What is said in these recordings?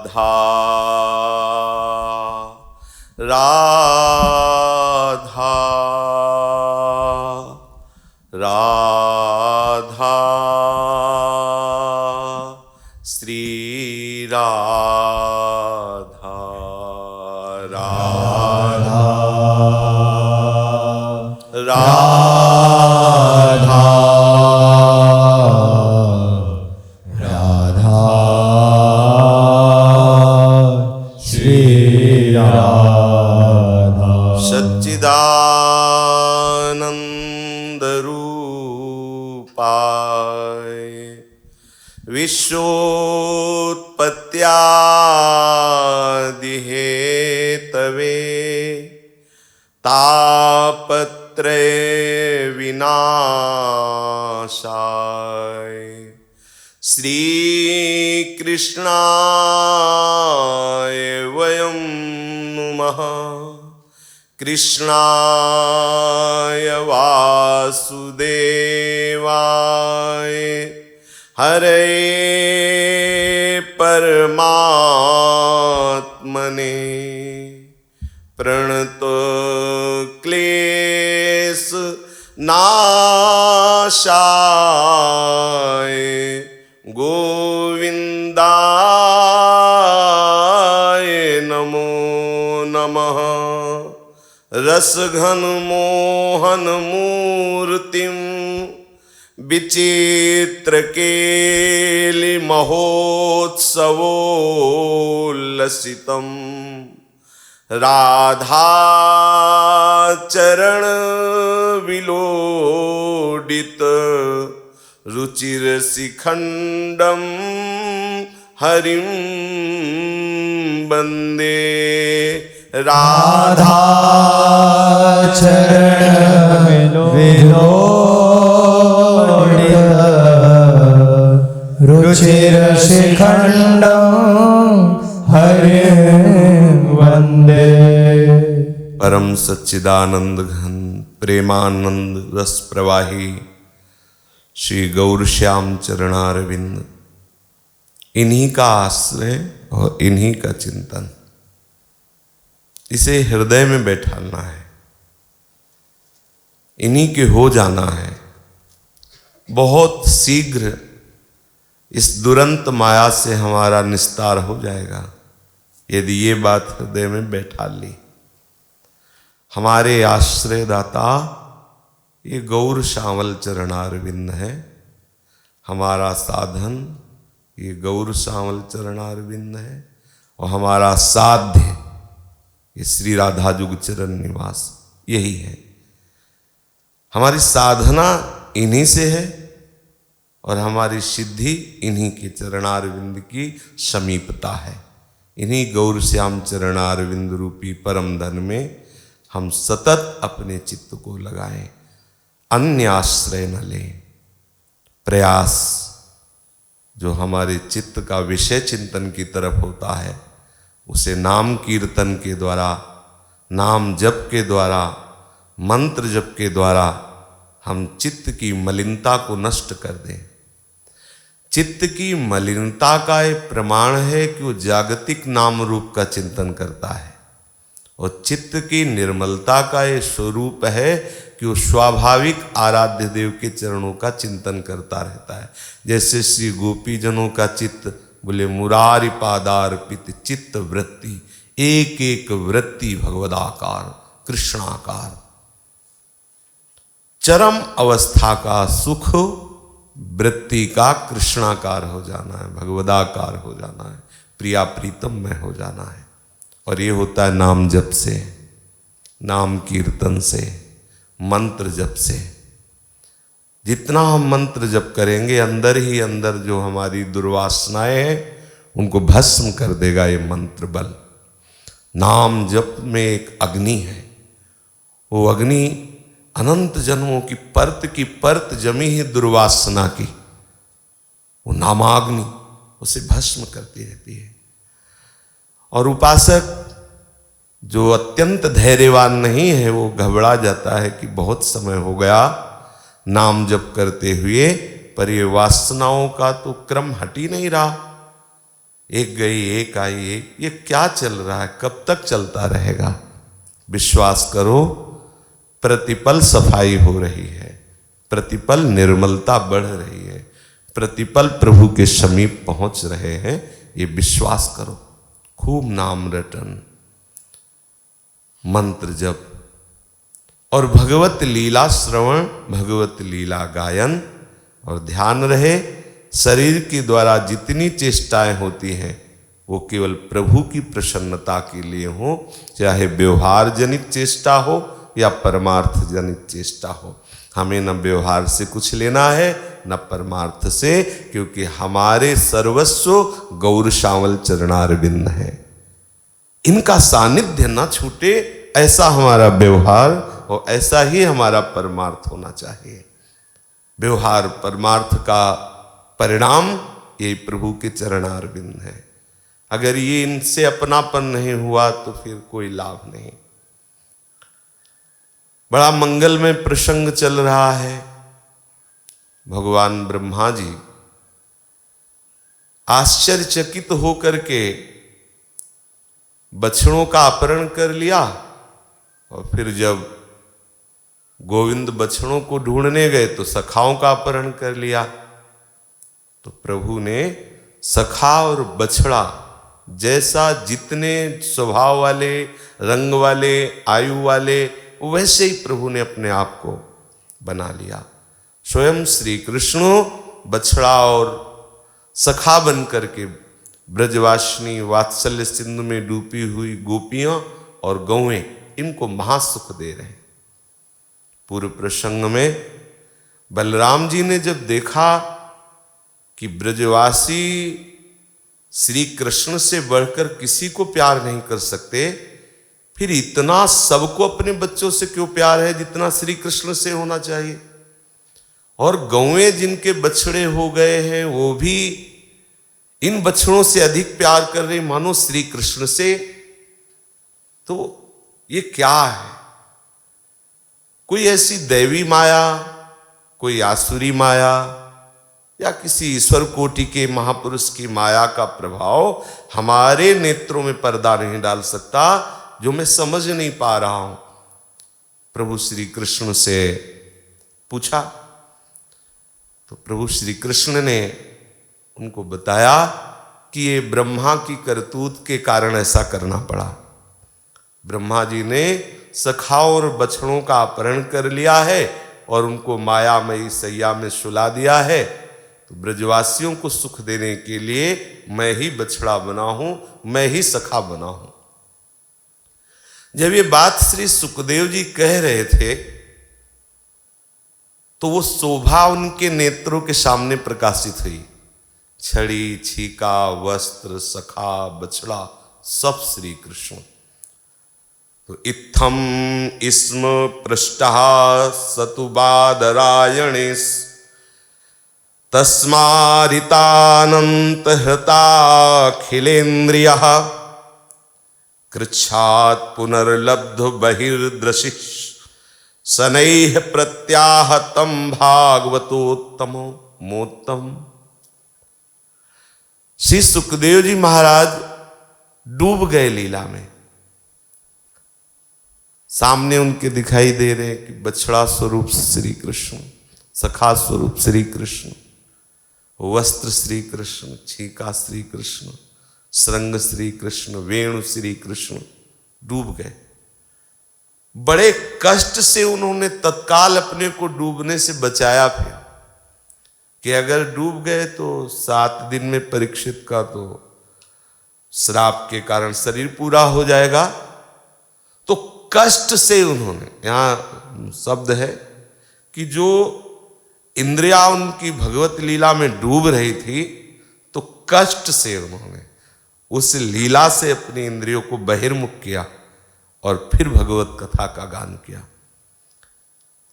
राधा राधा राधा श्री राधा राधा राधा राधा श्री राधा सच्चिदानंद रूपाय विश्वोत्पत्त्यादि Hathaway तापत्रय विनाशाय श्री कृष्णाय वयं नुमः कृष्णाय वासुदेवाय हरे परमात्मने प्रणतो क्लेश नाशाय गोविंदाय नमो नमः रसघन मोहन मूर्तिम विचित्र केलि महोत्सवोल्लसितम राधा चरण विलोडित रुचिर शिखंडम हरिम वंदे राधा चरण विलोडित रुचिर शिखंडम हरिं वंदे। परम सच्चिदानंद घन प्रेमानंद रस प्रवाही श्री गौर श्याम चरणारविंद, इन्हीं का आश्रय और इन्हीं का चिंतन, इसे हृदय में बैठाना है, इन्हीं के हो जाना है। बहुत शीघ्र इस दुरंत माया से हमारा निस्तार हो जाएगा यदि ये बात हृदय में बैठा ली। हमारे आश्रय दाता ये गौर श्यामल चरणारविंद है, हमारा साधन ये गौर श्यामल चरणारविंद है, और हमारा साध्य ये श्री राधा जुग चरण निवास यही है। हमारी साधना इन्हीं से है और हमारी सिद्धि इन्हीं के चरणारविंद की समीपता है। इन्हीं गौर श्याम चरणारविंद रूपी परम धन में हम सतत अपने चित्त को लगाएं, अन्य आश्रय न लें। प्रयास जो हमारे चित्त का विषय चिंतन की तरफ होता है उसे नाम कीर्तन के द्वारा, नाम जप के द्वारा, मंत्र जप के द्वारा हम चित्त की मलिनता को नष्ट कर दें। चित्त की मलिनता का एक प्रमाण है कि वो जागतिक नाम रूप का चिंतन करता है, और चित्त की निर्मलता का ये स्वरूप है कि वो स्वाभाविक आराध्य देव के चरणों का चिंतन करता रहता है। जैसे श्री गोपीजनों का चित्त बोले मुरारी पादार्पित चित्त वृत्ति, एक एक वृत्ति भगवदाकार कृष्णाकार। चरम अवस्था का सुख वृत्ति का कृष्णाकार हो जाना है, भगवदाकार हो जाना है, प्रिया प्रीतम में हो जाना है। और ये होता है नाम जप से, नाम कीर्तन से, मंत्र जप से। जितना हम मंत्र जप करेंगे अंदर ही अंदर जो हमारी दुर्वासनाएं हैं उनको भस्म कर देगा ये मंत्र बल। नाम जप में एक अग्नि है, वो अग्नि अनंत जन्मों की परत जमी ही दुर्वासना की, वो नामाग्नि उसे भस्म करती रहती है। और उपासक जो अत्यंत धैर्यवान नहीं है वो घबरा जाता है कि बहुत समय हो गया नाम जप करते हुए, पर ये वासनाओं का तो क्रम हट ही नहीं रहा। एक गई एक आई, एक, ये क्या चल रहा है? कब तक चलता रहेगा? विश्वास करो, प्रतिपल सफाई हो रही है, प्रतिपल निर्मलता बढ़ रही है, प्रतिपल प्रभु के समीप पहुंच रहे हैं। ये विश्वास करो। खूब नाम रटन, मंत्र जप और भगवत लीला श्रवण, भगवत लीला गायन और ध्यान रहे। शरीर के द्वारा जितनी चेष्टाएं होती हैं वो केवल प्रभु की प्रसन्नता के लिए हो, चाहे व्यवहार जनित चेष्टा हो या परमार्थ जनित चेष्टा हो। हमें न व्यवहार से कुछ लेना है न परमार्थ से, क्योंकि हमारे सर्वस्व गौर श्यामल चरणारविंद है। इनका सानिध्य न छूटे, ऐसा हमारा व्यवहार और ऐसा ही हमारा परमार्थ होना चाहिए। व्यवहार परमार्थ का परिणाम ये प्रभु के चरणारविंद है। अगर ये इनसे अपनापन नहीं हुआ तो फिर कोई लाभ नहीं। बड़ा मंगलमय प्रसंग चल रहा है। भगवान ब्रह्मा जी आश्चर्यचकित होकर के बछड़ों का अपहरण कर लिया, और फिर जब गोविंद बछड़ों को ढूंढने गए तो सखाओं का अपहरण कर लिया। तो प्रभु ने सखा और बछड़ा जैसा, जितने स्वभाव वाले, रंग वाले, आयु वाले, वैसे ही प्रभु ने अपने आप को बना लिया। स्वयं श्री कृष्ण बछड़ा और सखा बन करके ब्रजवासिनी वात्सल्य सिंधु में डूबी हुई गोपियां और गौएं, इनको महासुख दे रहे हैं। पूर्व प्रसंग में बलराम जी ने जब देखा कि ब्रजवासी श्री कृष्ण से बढ़कर किसी को प्यार नहीं कर सकते, फिर इतना सबको अपने बच्चों से क्यों प्यार है जितना श्री कृष्ण से होना चाहिए। और गौएं जिनके बछड़े हो गए हैं वो भी इन बछड़ों से अधिक प्यार कर रहे मानो श्री कृष्ण से। तो ये क्या है? कोई ऐसी दैवी माया, कोई आसुरी माया, या किसी ईश्वर कोटि के महापुरुष की माया का प्रभाव हमारे नेत्रों में पर्दा नहीं डाल सकता, जो मैं समझ नहीं पा रहा हूं। प्रभु श्री कृष्ण से पूछा तो प्रभु श्री कृष्ण ने उनको बताया कि ये ब्रह्मा की करतूत के कारण ऐसा करना पड़ा। ब्रह्मा जी ने सखाओं और बछड़ों का अपहरण कर लिया है और उनको मायामयी सैया में सुला दिया है। तो ब्रजवासियों को सुख देने के लिए मैं ही बछड़ा बना हूं, मैं ही सखा बना हूं। जब ये बात श्री सुखदेव जी कह रहे थे तो वो शोभा उनके नेत्रों के सामने प्रकाशित हुई। छड़ी, छीका, वस्त्र, सखा, बछड़ा, सब श्री कृष्ण। तो इत्थम इस्म पृष्ठः सतुबादरायणेश तस्मारितानंत हृताखिलेन्द्रियः कृच्छात् पुनर्लब्ध बहिर्दृशि शनैः प्रत्याहतम भागवतोत्तमो मोत्तम। श्री सुखदेव जी महाराज डूब गए लीला में। सामने उनके दिखाई दे रहे कि बछड़ा स्वरूप श्री कृष्ण, सखा स्वरूप श्री कृष्ण, वस्त्र श्री कृष्ण, छीका श्री कृष्ण, श्रृंग श्री कृष्ण, वेणु श्री कृष्ण। डूब गए। बड़े कष्ट से उन्होंने तत्काल अपने को डूबने से बचाया, फिर कि अगर डूब गए तो 7 दिन में परीक्षित का तो श्राप के कारण शरीर पूरा हो जाएगा। तो कष्ट से उन्होंने, यहां शब्द है कि जो इंद्रिया उनकी भगवत लीला में डूब रही थी, तो कष्ट से उन्होंने उस लीला से अपनी इंद्रियों को बहिर्मुख किया और फिर भगवत कथा का गान किया।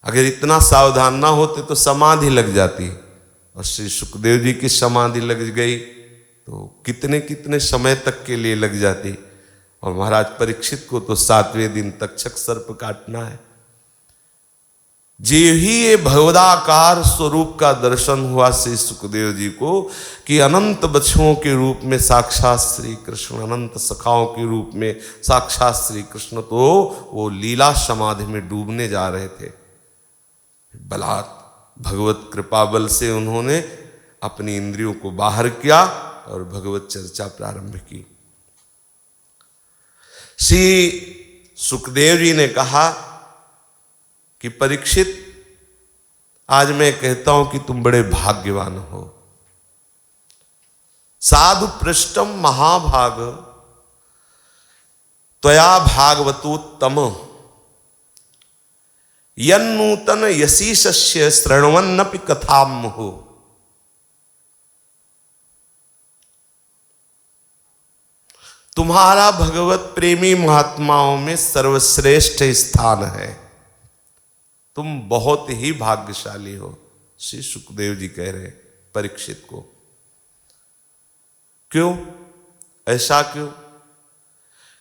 अगर इतना सावधान ना होते तो समाधि लग जाती, और श्री सुखदेव जी की समाधि लग गई तो कितने कितने समय तक के लिए लग जाती। और महाराज परीक्षित को तो 7वें दिन तक्षक सर्प काटना है। जे ही ये भगवदाकार स्वरूप का दर्शन हुआ श्री सुखदेव जी को कि अनंत बछुओं के रूप में साक्षात श्री कृष्ण, अनंत सखाओं के रूप में साक्षात श्री कृष्ण, तो वो लीला समाधि में डूबने जा रहे थे। बलात् भगवत कृपा बल से उन्होंने अपनी इंद्रियों को बाहर किया और भगवत चर्चा प्रारंभ की। श्री सुखदेव जी ने कहा कि परीक्षित, आज मैं कहता हूं कि तुम बड़े भाग्यवान हो। साधु पृष्ठम महाभाग त्वया भागवतोत्तम यन्नूतन यशीष्य श्रृण्वन्नपि कथाम हो। तुम्हारा भगवत प्रेमी महात्माओं में सर्वश्रेष्ठ स्थान है। तुम बहुत ही भाग्यशाली हो। श्री सुखदेव जी कह रहे परीक्षित को। क्यों? ऐसा क्यों?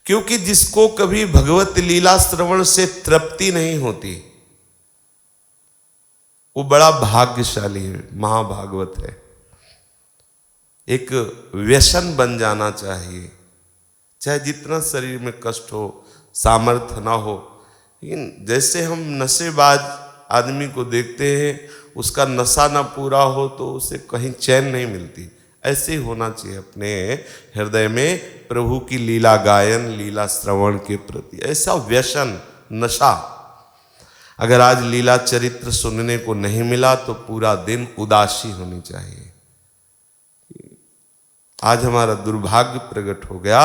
क्योंकि जिसको कभी भगवत लीला श्रवण से तृप्ति नहीं होती, वो बड़ा भाग्यशाली है, महाभागवत है। एक व्यसन बन जाना चाहिए, चाहे जितना शरीर में कष्ट हो, सामर्थ्य ना हो। लेकिन जैसे हम नशेबाज आदमी को देखते हैं, उसका नशा ना पूरा हो तो उसे कहीं चैन नहीं मिलती। ऐसे ही होना चाहिए अपने हृदय में प्रभु की लीला गायन, लीला श्रवण के प्रति ऐसा व्यसन, नशा। अगर आज लीला चरित्र सुनने को नहीं मिला तो पूरा दिन उदासी होनी चाहिए। आज हमारा दुर्भाग्य प्रकट हो गया,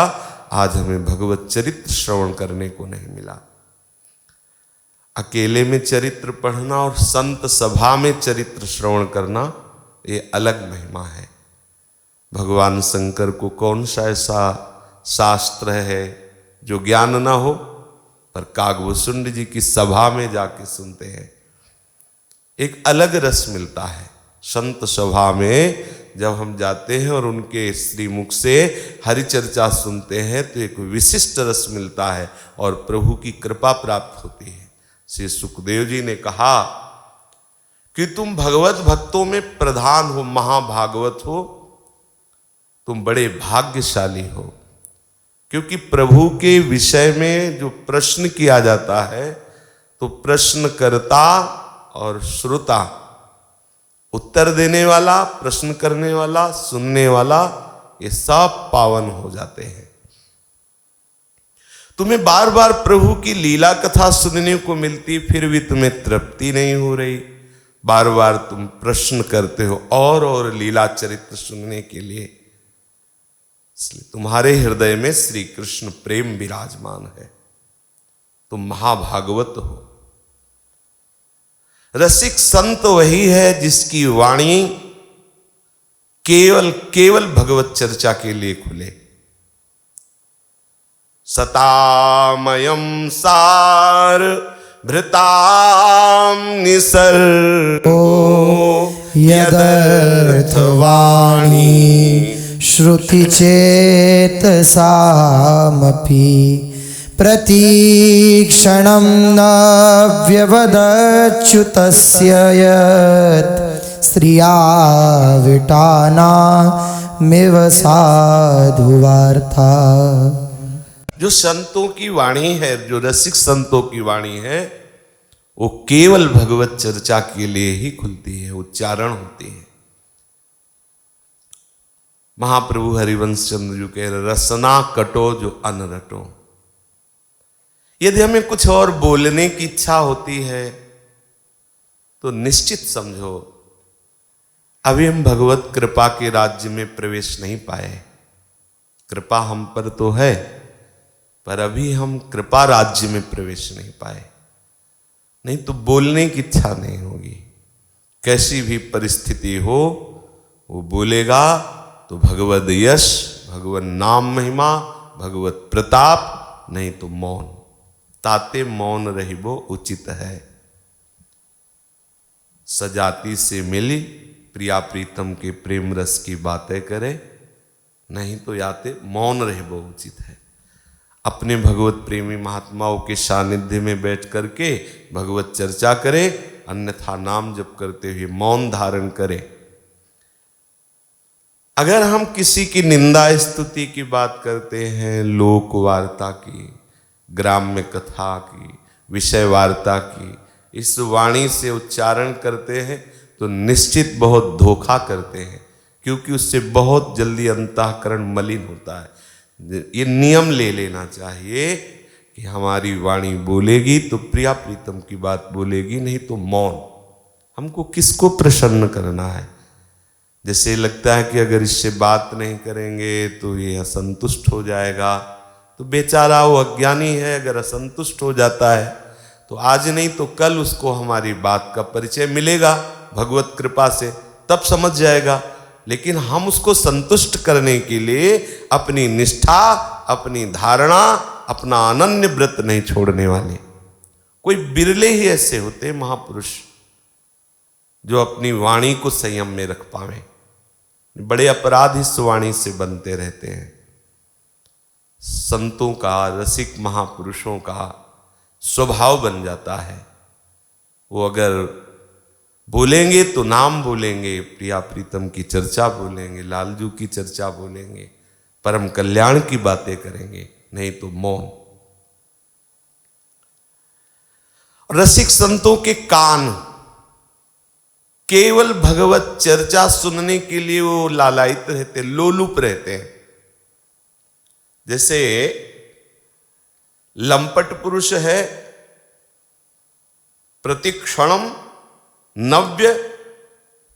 आज हमें भगवत चरित्र श्रवण करने को नहीं मिला। अकेले में चरित्र पढ़ना और संत सभा में चरित्र श्रवण करना, ये अलग महिमा है। भगवान शंकर को कौन सा ऐसा शास्त्र है जो ज्ञान ना हो, पर कागभूषुंड जी की सभा में जाके सुनते हैं, एक अलग रस मिलता है। संत सभा में जब हम जाते हैं और उनके श्रीमुख से हरि चर्चा सुनते हैं तो एक विशिष्ट रस मिलता है और प्रभु की कृपा प्राप्त होती है। श्री सुखदेव जी ने कहा कि तुम भगवत भक्तों में प्रधान हो, महाभागवत हो, तुम बड़े भाग्यशाली हो। क्योंकि प्रभु के विषय में जो प्रश्न किया जाता है तो प्रश्नकर्ता और श्रोता, उत्तर देने वाला, प्रश्न करने वाला, सुनने वाला, ये सब पावन हो जाते हैं। तुम्हें बार बार प्रभु की लीला कथा सुनने को मिलती, फिर भी तुम्हें तृप्ति नहीं हो रही। बार बार तुम प्रश्न करते हो और लीला चरित्र सुनने के लिए। इसलिए तुम्हारे हृदय में श्री कृष्ण प्रेम विराजमान है, तुम महाभागवत हो। रसिक संत वही है जिसकी वाणी केवल भगवत चर्चा के लिए खुले। सतामयम सार भृताम निसर्गो यदर्थवाणी श्रुति चेतसामपि प्रतीक्षणं न व्यवदच्युतस्य यत् स्त्रिया विटानामिव साधुवार्ता। जो संतों की वाणी है, जो रसिक संतों की वाणी है, वो केवल भगवत चर्चा के लिए ही खुलती है, उच्चारण होती है। महाप्रभु हरिवंश चंद्र जी कह रहे, रसना कटो जो अन रटो। यदि हमें कुछ और बोलने की इच्छा होती है तो निश्चित समझो अभी हम भगवत कृपा के राज्य में प्रवेश नहीं पाए। कृपा हम पर तो है, पर अभी हम कृपा राज्य में प्रवेश नहीं पाए। नहीं तो बोलने की इच्छा नहीं होगी। कैसी भी परिस्थिति हो वो बोलेगा तो भगवत यश, भगवत नाम महिमा, भगवत प्रताप, नहीं तो मौन। ताते मौन रहिबो उचित है। सजाती से मिली प्रिया प्रीतम के प्रेम रस की बातें करे, नहीं तो याते मौन रहिबो उचित है। अपने भगवत प्रेमी महात्माओं के सानिध्य में बैठ करके भगवत चर्चा करे, अन्यथा नाम जप करते हुए मौन धारण करें। अगर हम किसी की निंदा स्तुति की बात करते हैं, लोक वार्ता की, ग्राम्य कथा की, विषय वार्ता की, इस वाणी से उच्चारण करते हैं तो निश्चित बहुत धोखा करते हैं, क्योंकि उससे बहुत जल्दी अंतःकरण मलिन होता है। ये नियम ले लेना चाहिए कि हमारी वाणी बोलेगी तो प्रिया प्रीतम की बात बोलेगी, नहीं तो मौन। हमको किसको प्रसन्न करना है? जैसे लगता है कि अगर इससे बात नहीं करेंगे तो ये असंतुष्ट हो जाएगा, तो बेचारा वो अज्ञानी है, अगर असंतुष्ट हो जाता है तो आज नहीं तो कल उसको हमारी बात का परिचय मिलेगा भगवत कृपा से, तब समझ जाएगा। लेकिन हम उसको संतुष्ट करने के लिए अपनी निष्ठा, अपनी धारणा, अपना अनन्य व्रत नहीं छोड़ने वाले। कोई बिरले ही ऐसे होते हैं महापुरुष जो अपनी वाणी को संयम में रख पावे। बड़े अपराध इस वाणी से बनते रहते हैं। संतों का, रसिक महापुरुषों का स्वभाव बन जाता है, वो अगर बोलेंगे तो नाम बोलेंगे, प्रिया प्रीतम की चर्चा बोलेंगे, लालजू की चर्चा बोलेंगे, परम कल्याण की बातें करेंगे, नहीं तो मौन। रसिक संतों के कान केवल भगवत चर्चा सुनने के लिए वो लालायित रहते, लोलुप रहते हैं। जैसे लंपट पुरुष है, प्रतिक्षणम नव्य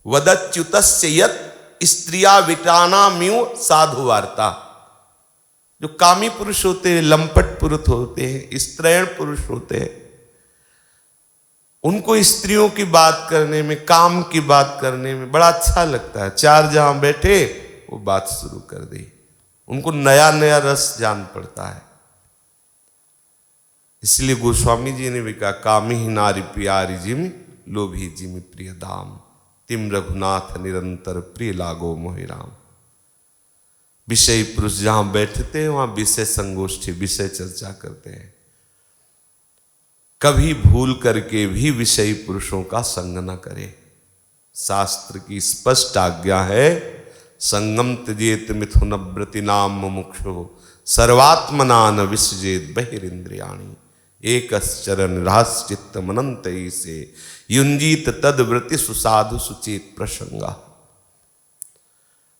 वदच्युतस्य यत् स्त्रिया विटाना म्यू साधु वार्ता। जो कामी पुरुष होते हैं, लंपट पुरुष होते हैं, स्त्रैण पुरुष होते हैं, उनको स्त्रियों की बात करने में, काम की बात करने में बड़ा अच्छा लगता है। चार जहां बैठे वो बात शुरू कर दी, उनको नया नया रस जान पड़ता है। इसलिए गोस्वामी जी ने भी कहा, कामी ही नारी प्यारी जिम लोभी जिम प्रिय दाम, तिम रघुनाथ निरंतर प्रिय लागो मोहि राम। विषय पुरुष जहां बैठते हैं वहां विषय संगोष्ठी, विषय चर्चा करते हैं। कभी भूल करके भी विषयी पुरुषों का संग न करे। शास्त्र की स्पष्ट आज्ञा है, संगम त्यजेत मिथुन व्रति नाम मुमुक्षु सर्वात्मना न विसजेत बहिरिंद्रियाणि एकश्चरण रहस्यचित्त मनंत से युंजीत तद व्रति सुसाधु सुचेत प्रसंगा।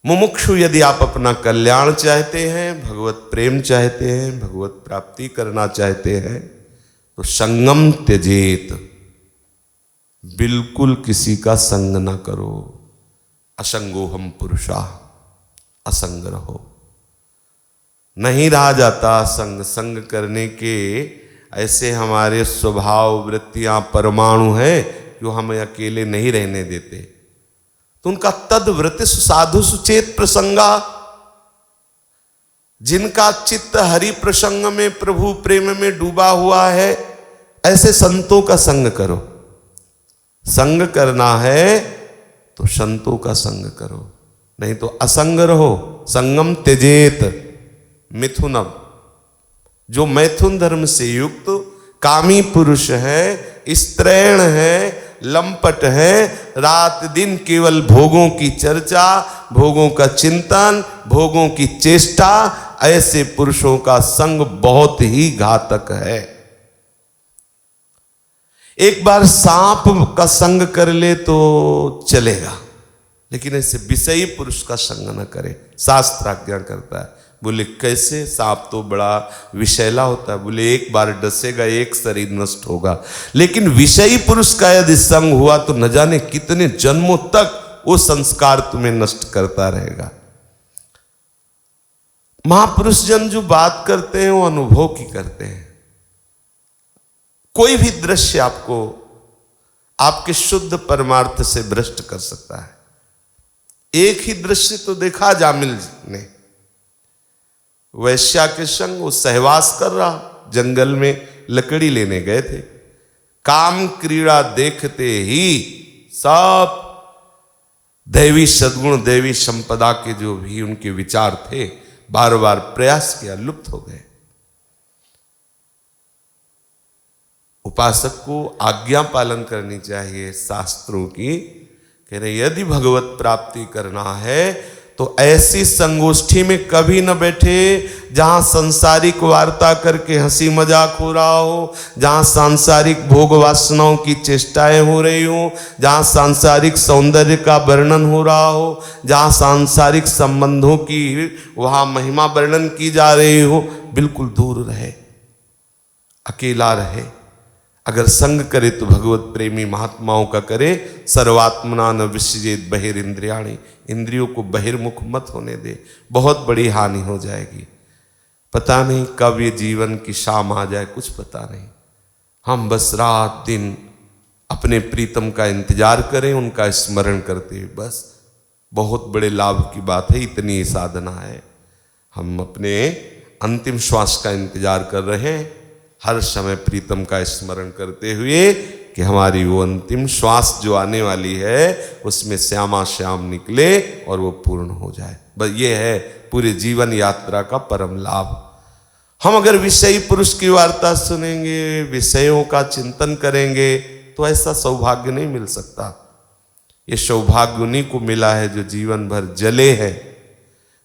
मुमुक्षु यदि आप अपना कल्याण चाहते हैं, भगवत प्रेम चाहते हैं, भगवत प्राप्ति करना चाहते हैं, तो संगम त्यजेत, बिल्कुल किसी का संग ना करो। असंगो हम पुरुषा, असंग रहो। नहीं रहा जाता संग। संग करने के ऐसे हमारे स्वभाव वृत्तियां परमाणु हैं जो हमें अकेले नहीं रहने देते। तो उनका तद व्रति साधु सुचेत प्रसंगा, जिनका चित्त हरि प्रसंग में, प्रभु प्रेम में डूबा हुआ है, ऐसे संतों का संग करो। संग करना है तो संतों का संग करो, नहीं तो असंग रहो। संगम त्यजेत मिथुनम, जो मैथुन धर्म से युक्त कामी पुरुष है, स्त्रैण है, लंपट है, रात दिन केवल भोगों की चर्चा, भोगों का चिंतन, भोगों की चेष्टा, ऐसे पुरुषों का संग बहुत ही घातक है। एक बार सांप का संग कर ले तो चलेगा, लेकिन ऐसे विषयी पुरुष का संग न करे। शास्त्र आज्ञा करता है। बोले कैसे? सांप तो बड़ा विषैला होता है। बोले एक बार डसेगा एक शरीर नष्ट होगा, लेकिन विषयी पुरुष का यदि संग हुआ तो न जाने कितने जन्मों तक वो संस्कार तुम्हें नष्ट करता रहेगा। महापुरुष जन जो बात करते हैं वो अनुभव की करते हैं। कोई भी दृश्य आपको आपके शुद्ध परमार्थ से भ्रष्ट कर सकता है। एक ही दृश्य तो देखा जामिल ने, वैश्या के संग वो सहवास कर रहा, जंगल में लकड़ी लेने गए थे। काम क्रीड़ा देखते ही सब दैवी सद्गुण, दैवी संपदा के जो भी उनके विचार थे, बार बार प्रयास किया, लुप्त हो गए। उपासक को आज्ञा पालन करनी चाहिए शास्त्रों की। कह रहे यदि भगवत प्राप्ति करना है तो ऐसी संगोष्ठी में कभी न बैठे जहां सांसारिक वार्ता करके हंसी मजाक हो रहा हो, जहां सांसारिक भोग वासनाओं की चेष्टाएं हो रही हो, जहां सांसारिक सौंदर्य का वर्णन हो रहा हो, जहां सांसारिक संबंधों की वहां महिमा वर्णन की जा रही हो, बिल्कुल दूर रहे, अकेला रहे। अगर संग करे तो भगवत प्रेमी महात्माओं का करे। सर्वात्मना न विसृजेत बहिरिंद्रियाणि, इंद्रियों को बहिर्मुख मत होने दे, बहुत बड़ी हानि हो जाएगी। पता नहीं कब ये जीवन की शाम आ जाए, कुछ पता नहीं। हम बस रात दिन अपने प्रीतम का इंतजार करें, उनका स्मरण करते हुए, बस बहुत बड़े लाभ की बात है। इतनी साधना है। हम अपने अंतिम श्वास का इंतजार कर रहे हैं, हर समय प्रीतम का स्मरण करते हुए कि हमारी वो अंतिम श्वास जो आने वाली है उसमें श्यामा श्याम निकले और वो पूर्ण हो जाए। बस ये है पूरे जीवन यात्रा का परम लाभ। हम अगर विषयी पुरुष की वार्ता सुनेंगे, विषयों का चिंतन करेंगे, तो ऐसा सौभाग्य नहीं मिल सकता। ये सौभाग्य उन्हीं को मिला है जो जीवन भर जले हैं,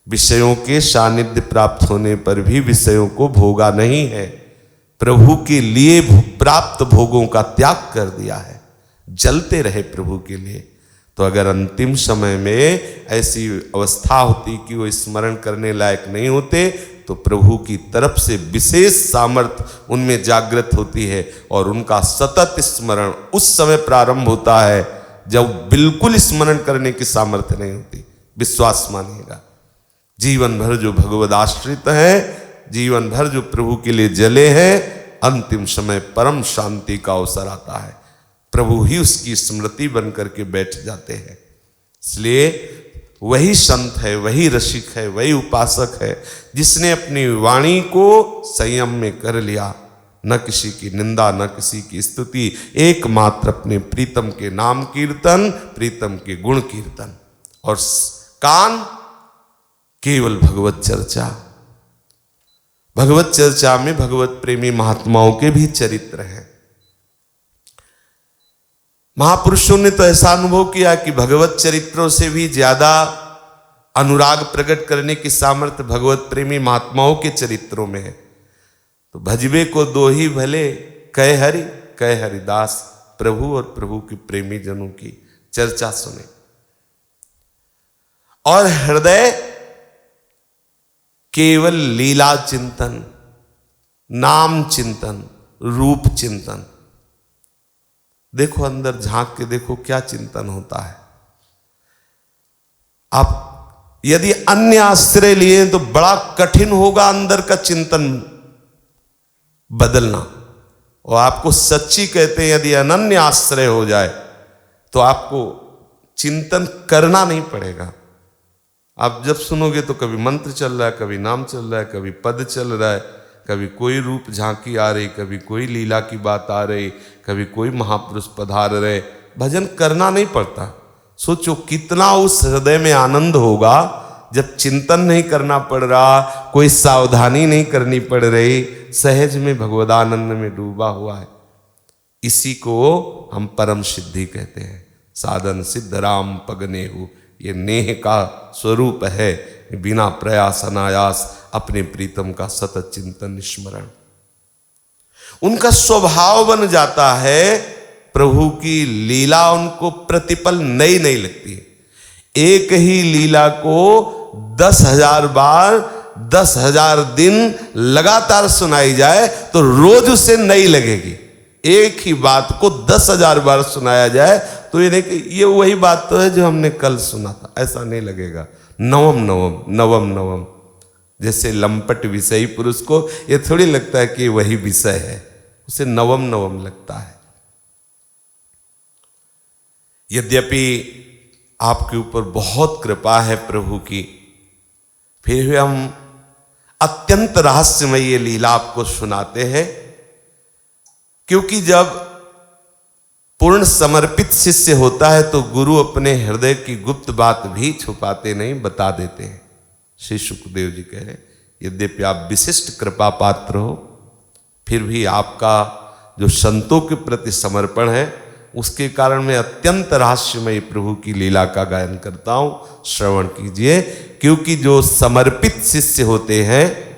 विषयों के सानिध्य प्राप्त होने पर भी विषयों को भोगा नहीं है, प्रभु के लिए प्राप्त भोगों का त्याग कर दिया है, जलते रहे प्रभु के लिए। तो अगर अंतिम समय में ऐसी अवस्था होती कि वो स्मरण करने लायक नहीं होते, तो प्रभु की तरफ से विशेष सामर्थ्य उनमें जागृत होती है और उनका सतत स्मरण उस समय प्रारंभ होता है जब बिल्कुल स्मरण करने की सामर्थ्य नहीं होती। विश्वास मानिएगा, जीवन भर जो भगवद आश्रित है, जीवन भर जो प्रभु के लिए जले हैं, अंतिम समय परम शांति का अवसर आता है, प्रभु ही उसकी स्मृति बन करके बैठ जाते हैं। इसलिए वही संत है, वही रसिक है, वही उपासक है जिसने अपनी वाणी को संयम में कर लिया, न किसी की निंदा, न किसी की स्तुति, एकमात्र अपने प्रीतम के नाम कीर्तन, प्रीतम के गुण कीर्तन, और कान केवल भगवत चर्चा। भगवत चर्चा में भगवत प्रेमी महात्माओं के भी चरित्र हैं। महापुरुषों ने तो ऐसा अनुभव किया कि भगवत चरित्रों से भी ज्यादा अनुराग प्रकट करने की सामर्थ्य भगवत प्रेमी महात्माओं के चरित्रों में है। तो भजबे को दो ही भले, कह हरि कह हरिदास, प्रभु और प्रभु के प्रेमी जनों की चर्चा सुने और हृदय केवल लीला चिंतन, नाम चिंतन, रूप चिंतन। देखो अंदर झांक के देखो क्या चिंतन होता है। आप यदि अन्य आश्रय लिए तो बड़ा कठिन होगा अंदर का चिंतन बदलना। और आपको सच्ची कहते हैं, यदि अनन्य आश्रय हो जाए तो आपको चिंतन करना नहीं पड़ेगा। आप जब सुनोगे तो कभी मंत्र चल रहा है, कभी नाम चल रहा है, कभी पद चल रहा है, कभी कोई रूप झांकी आ रही, कभी कोई लीला की बात आ रही, कभी कोई महापुरुष पधार रहे। भजन करना नहीं पड़ता। सोचो कितना उस हृदय में आनंद होगा जब चिंतन नहीं करना पड़ रहा, कोई सावधानी नहीं करनी पड़ रही, सहज में भगवदानंद में डूबा हुआ है। इसी को हम परम सिद्धि कहते हैं। साधन सिद्ध राम पगनेहु, ये नेह का स्वरूप है, बिना प्रयास अनायास अपने प्रीतम का सतत चिंतन स्मरण। उनका स्वभाव बन जाता है, प्रभु की लीला उनको प्रतिपल नई नहीं लगती है। एक ही लीला को 10,000 बार 10,000 दिन लगातार सुनाई जाए तो रोज उसे नई लगेगी। एक ही बात को 10,000 बार सुनाया जाए तो ये नहीं कि ये वही बात तो है जो हमने कल सुना था, ऐसा नहीं लगेगा। नवम नवम नवम नवम, जैसे लंपट विषयी पुरुष को ये थोड़ी लगता है कि वही विषय है, उसे नवम नवम लगता है। यद्यपि आपके ऊपर बहुत कृपा है प्रभु की, फिर भी हम अत्यंत रहस्यमय ये लीला आपको सुनाते हैं, क्योंकि जब पूर्ण समर्पित शिष्य होता है तो गुरु अपने हृदय की गुप्त बात भी छुपाते नहीं, बता देते हैं। श्री सुखदेव जी कहे, यद्यपि आप विशिष्ट कृपा पात्र हो, फिर भी आपका जो संतों के प्रति समर्पण है, उसके कारण मैं अत्यंत रहस्यमयी प्रभु की लीला का गायन करता हूं। श्रवण कीजिए, क्योंकि जो समर्पित शिष्य होते हैं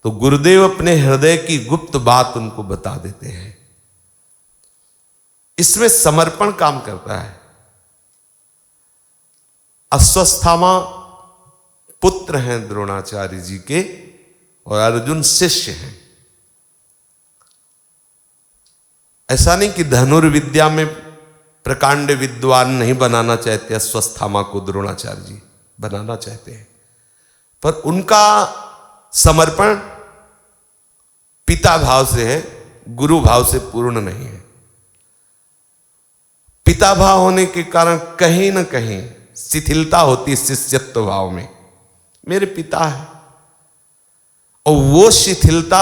तो गुरुदेव अपने हृदय की गुप्त बात उनको बता देते हैं। इसमें समर्पण काम करता है। अश्वस्थामा पुत्र हैं द्रोणाचार्य जी के और अर्जुन शिष्य हैं। ऐसा नहीं कि धनुर्विद्या में प्रकांड विद्वान नहीं बनाना चाहते अश्वस्थामा को, द्रोणाचार्य जी बनाना चाहते हैं, पर उनका समर्पण पिता भाव से है, गुरु भाव से पूर्ण नहीं है। पिता भाव होने के कारण कहीं ना कहीं शिथिलता होती शिष्यत्व भाव में। मेरे पिता है, और वो शिथिलता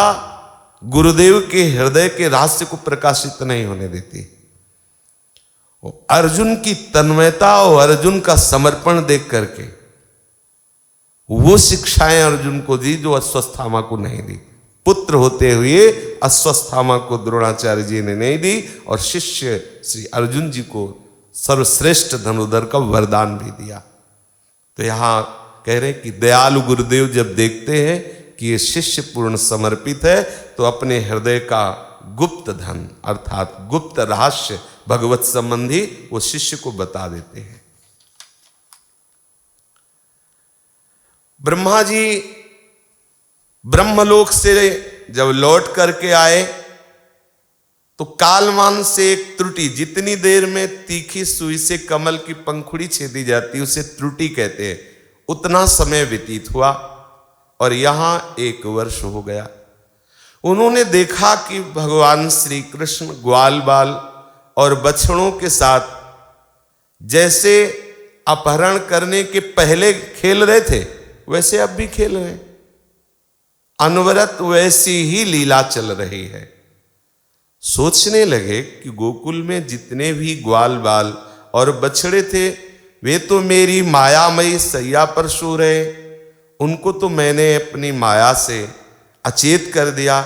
गुरुदेव के हृदय के रहस्य को प्रकाशित नहीं होने देती। अर्जुन की तन्मयता और अर्जुन का समर्पण देख करके वो शिक्षाएं अर्जुन को दी जो अश्वस्थामा को नहीं दी। पुत्र होते हुए अश्वस्थामा को द्रोणाचार्य जी ने नहीं दी, और शिष्य श्री अर्जुन जी को सर्वश्रेष्ठ धनुर्धर का वरदान भी दिया। तो यहां कह रहे हैं कि दयालु गुरुदेव जब देखते हैं कि ये शिष्य पूर्ण समर्पित है, तो अपने हृदय का गुप्त धन अर्थात गुप्त रहस्य भगवत संबंधी वो शिष्य को बता देते हैं। ब्रह्मा जी ब्रह्मलोक से जब लौट करके आए तो कालमान से एक त्रुटि, जितनी देर में तीखी सुई से कमल की पंखुड़ी छेदी जाती उसे त्रुटि कहते हैं, उतना समय व्यतीत हुआ और यहां 1 वर्ष हो गया। उन्होंने देखा कि भगवान श्री कृष्ण ग्वाल बाल और बछड़ों के साथ जैसे अपहरण करने के पहले खेल रहे थे वैसे अब भी खेल रहे हैं, अनवरत वैसी ही लीला चल रही है। सोचने लगे कि गोकुल में जितने भी ग्वाल बाल और बछड़े थे वे तो मेरी मायामयी सैया पर सो रहे, उनको तो मैंने अपनी माया से अचेत कर दिया,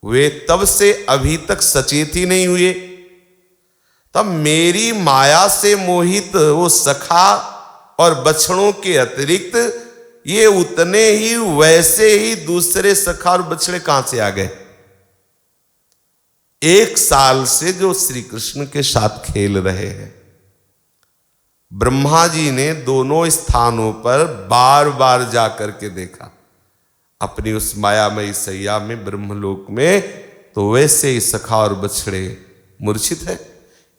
वे तब से अभी तक सचेत ही नहीं हुए। तब मेरी माया से मोहित वो सखा और बछड़ों के अतिरिक्त ये उतने ही वैसे ही दूसरे सखा और बछड़े कहां से आ गए? 1 साल से जो श्री कृष्ण के साथ खेल रहे हैं। ब्रह्मा जी ने दोनों स्थानों पर बार बार जा करके देखा, अपनी उस मायामयी सैया में ब्रह्मलोक में तो वैसे ही सखा और बछड़े मूर्छित है,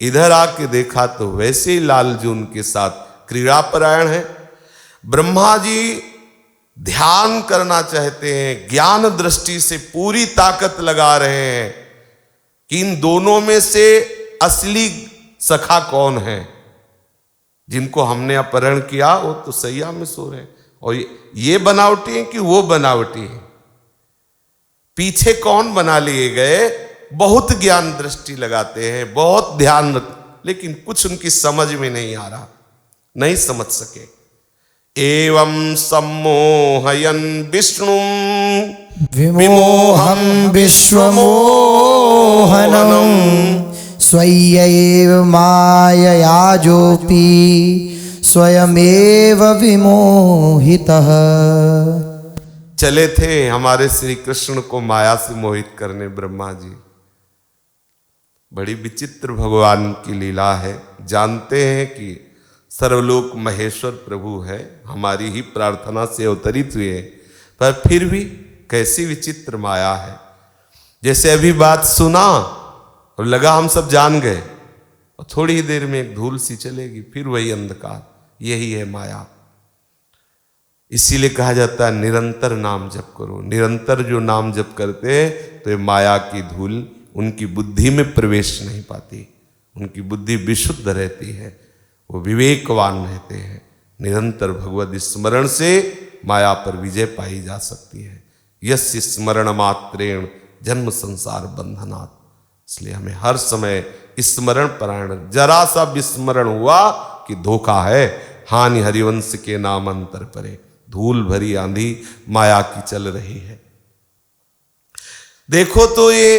इधर आके देखा तो वैसे ही लालजून के साथ क्रीड़ापरायण है। ब्रह्मा जी ध्यान करना चाहते हैं, ज्ञान दृष्टि से पूरी ताकत लगा रहे हैं कि इन दोनों में से असली सखा कौन है। जिनको हमने अपहरण किया वो तो सैया में सो रहे हैं, और ये बनावटी है कि वो बनावटी है, पीछे कौन बना लिए गए। बहुत ज्ञान दृष्टि लगाते हैं, बहुत ध्यान, लेकिन कुछ उनकी समझ में नहीं आ रहा, नहीं समझ सके। एवं सम्मोहयन विष्णु विमोहं विश्वमोहनं स्वय्यैव मायया जोऽपि स्वयमेव विमोहितः। चले थे हमारे श्री कृष्ण को माया से मोहित करने ब्रह्मा जी। बड़ी विचित्र भगवान की लीला है। जानते हैं कि सर्वलोक महेश्वर प्रभु है, हमारी ही प्रार्थना से अवतरित हुए, पर फिर भी कैसी विचित्र माया है। जैसे अभी बात सुना और लगा हम सब जान गए, और थोड़ी ही देर में एक धूल सी चलेगी, फिर वही अंधकार। यही है माया। इसीलिए कहा जाता है निरंतर नाम जप करो। निरंतर जो नाम जप करते हैं तो ये माया की धूल उनकी बुद्धि में प्रवेश नहीं पाती, उनकी बुद्धि विशुद्ध रहती है, वो विवेकवान रहते हैं। निरंतर भगवत स्मरण से माया पर विजय पाई जा सकती है। यस्य स्मरण मात्रेण जन्म संसार बंधनात्। इसलिए हमें हर समय स्मरण परायण, जरा सा विस्मरण हुआ कि धोखा है, हानि हरिवंश के नाम अंतर परे। धूल भरी आंधी माया की चल रही है। देखो तो ये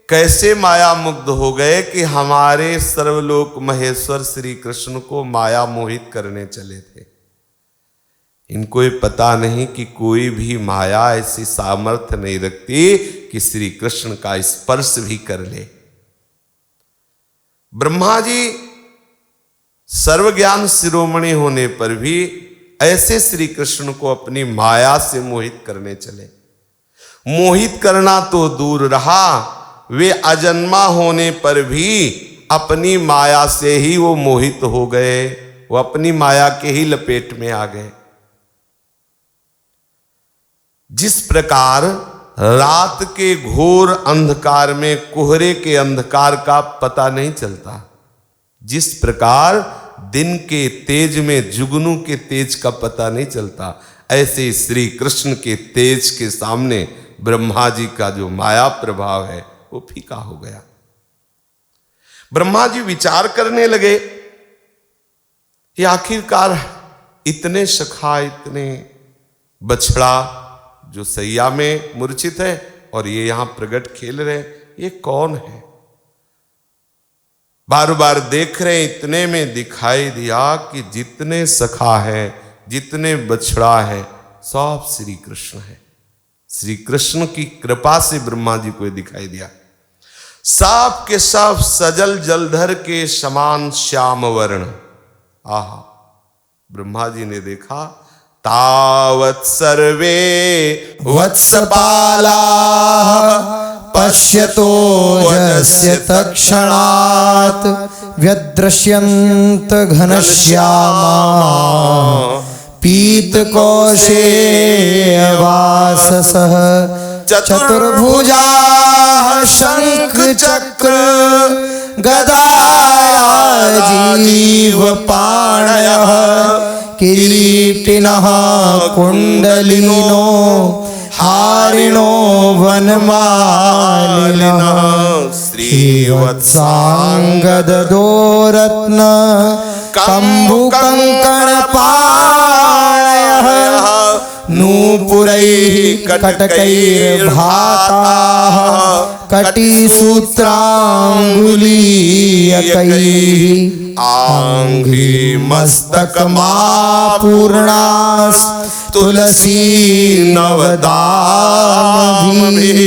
कैसे माया मुग्ध हो गए कि हमारे सर्वलोक महेश्वर श्री कृष्ण को माया मोहित करने चले थे। इनको ये पता नहीं कि कोई भी माया ऐसी सामर्थ्य नहीं रखती कि श्री कृष्ण का स्पर्श भी कर ले। ब्रह्मा जी सर्वज्ञान शिरोमणि होने पर भी ऐसे श्री कृष्ण को अपनी माया से मोहित करने चले। मोहित करना तो दूर रहा, वे अजन्मा होने पर भी अपनी माया से ही वो मोहित हो गए, वो अपनी माया के ही लपेट में आ गए। जिस प्रकार रात के घोर अंधकार में कोहरे के अंधकार का पता नहीं चलता, जिस प्रकार दिन के तेज में जुगनू के तेज का पता नहीं चलता, ऐसे श्री कृष्ण के तेज के सामने ब्रह्मा जी का जो माया प्रभाव है वो फीका हो गया। ब्रह्मा जी विचार करने लगे, ये आखिरकार इतने सखा, इतने बछड़ा जो सैया में मूर्छित है और ये यहां प्रगट खेल रहे, ये कौन है? बार बार देख रहे, इतने में दिखाई दिया कि जितने सखा है, जितने बछड़ा है, सब श्री कृष्ण है। श्री कृष्ण की कृपा से ब्रह्मा जी को दिखाई दिया। सब के सब सजल जलधर के समान श्याम वर्ण। आहा, ब्रह्मा जी ने देखा, तावत् सर्वे वत्सपाला पश्यतो यस्य तत्क्षणात् व्यदृश्यन्त घनश्यामा पीतकोशे वाससः चतुर्भुजाः शंख चक्र गदाराजीव पाणयः किरीटिनः कुण्डलिनो हारिणो वनमालिनः श्रीवत्साङ्गदो रत्न कम्बुकङ्कणपाणयः नूपुरैः कटकैर्भाताः कटिसूत्राङ्गुलीयकैः आङ्घ्रि मस्तकमापूर्णास् तुलसी नवदामभिः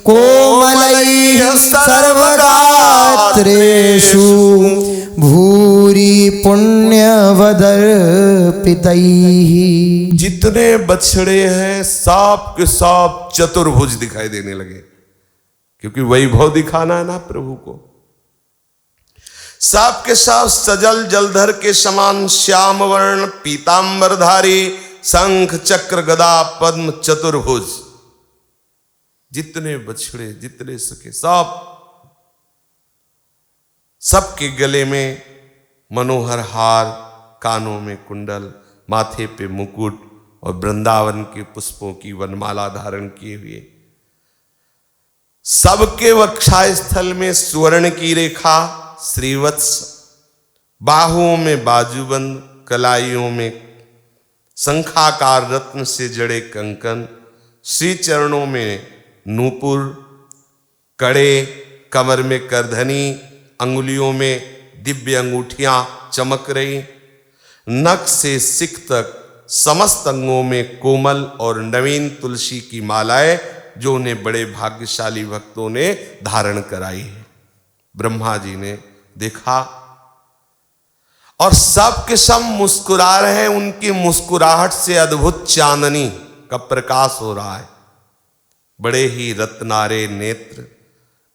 कोमलैः सर्वगात्रेषु भूरि पुण्यवदर्पितैः। जितने बछड़े हैं सब के सब चतुर्भुज दिखाई देने लगे, क्योंकि वैभव दिखाना है ना प्रभु को। सब के सब सजल जलधर के समान श्याम वर्ण पीतांबरधारी शंख चक्र गदा पद्म चतुर्भुज। जितने बछड़े, जितने सके, सबके गले में मनोहर हार, कानों में कुंडल, माथे पे मुकुट और वृंदावन के पुष्पों की वनमाला धारण किए हुए। सबके वक्षस्थल में सुवर्ण की रेखा श्रीवत्स, बाहुओं में बाजूबंद, कलाइयों में शंखाकार रत्न से जड़े कंकन, श्री चरणों में नूपुर, कड़े, कमर में करधनी, अंगुलियों में दिव्य अंगूठियां चमक रही। नख से सिख तक समस्त अंगों में कोमल और नवीन तुलसी की मालाएं, जो उन्हें बड़े भाग्यशाली भक्तों ने धारण कराई है। ब्रह्मा जी ने देखा और सब के सब मुस्कुरा रहे हैं। उनकी मुस्कुराहट से अद्भुत चांदनी का प्रकाश हो रहा है। बड़े ही रत्नारे नेत्र,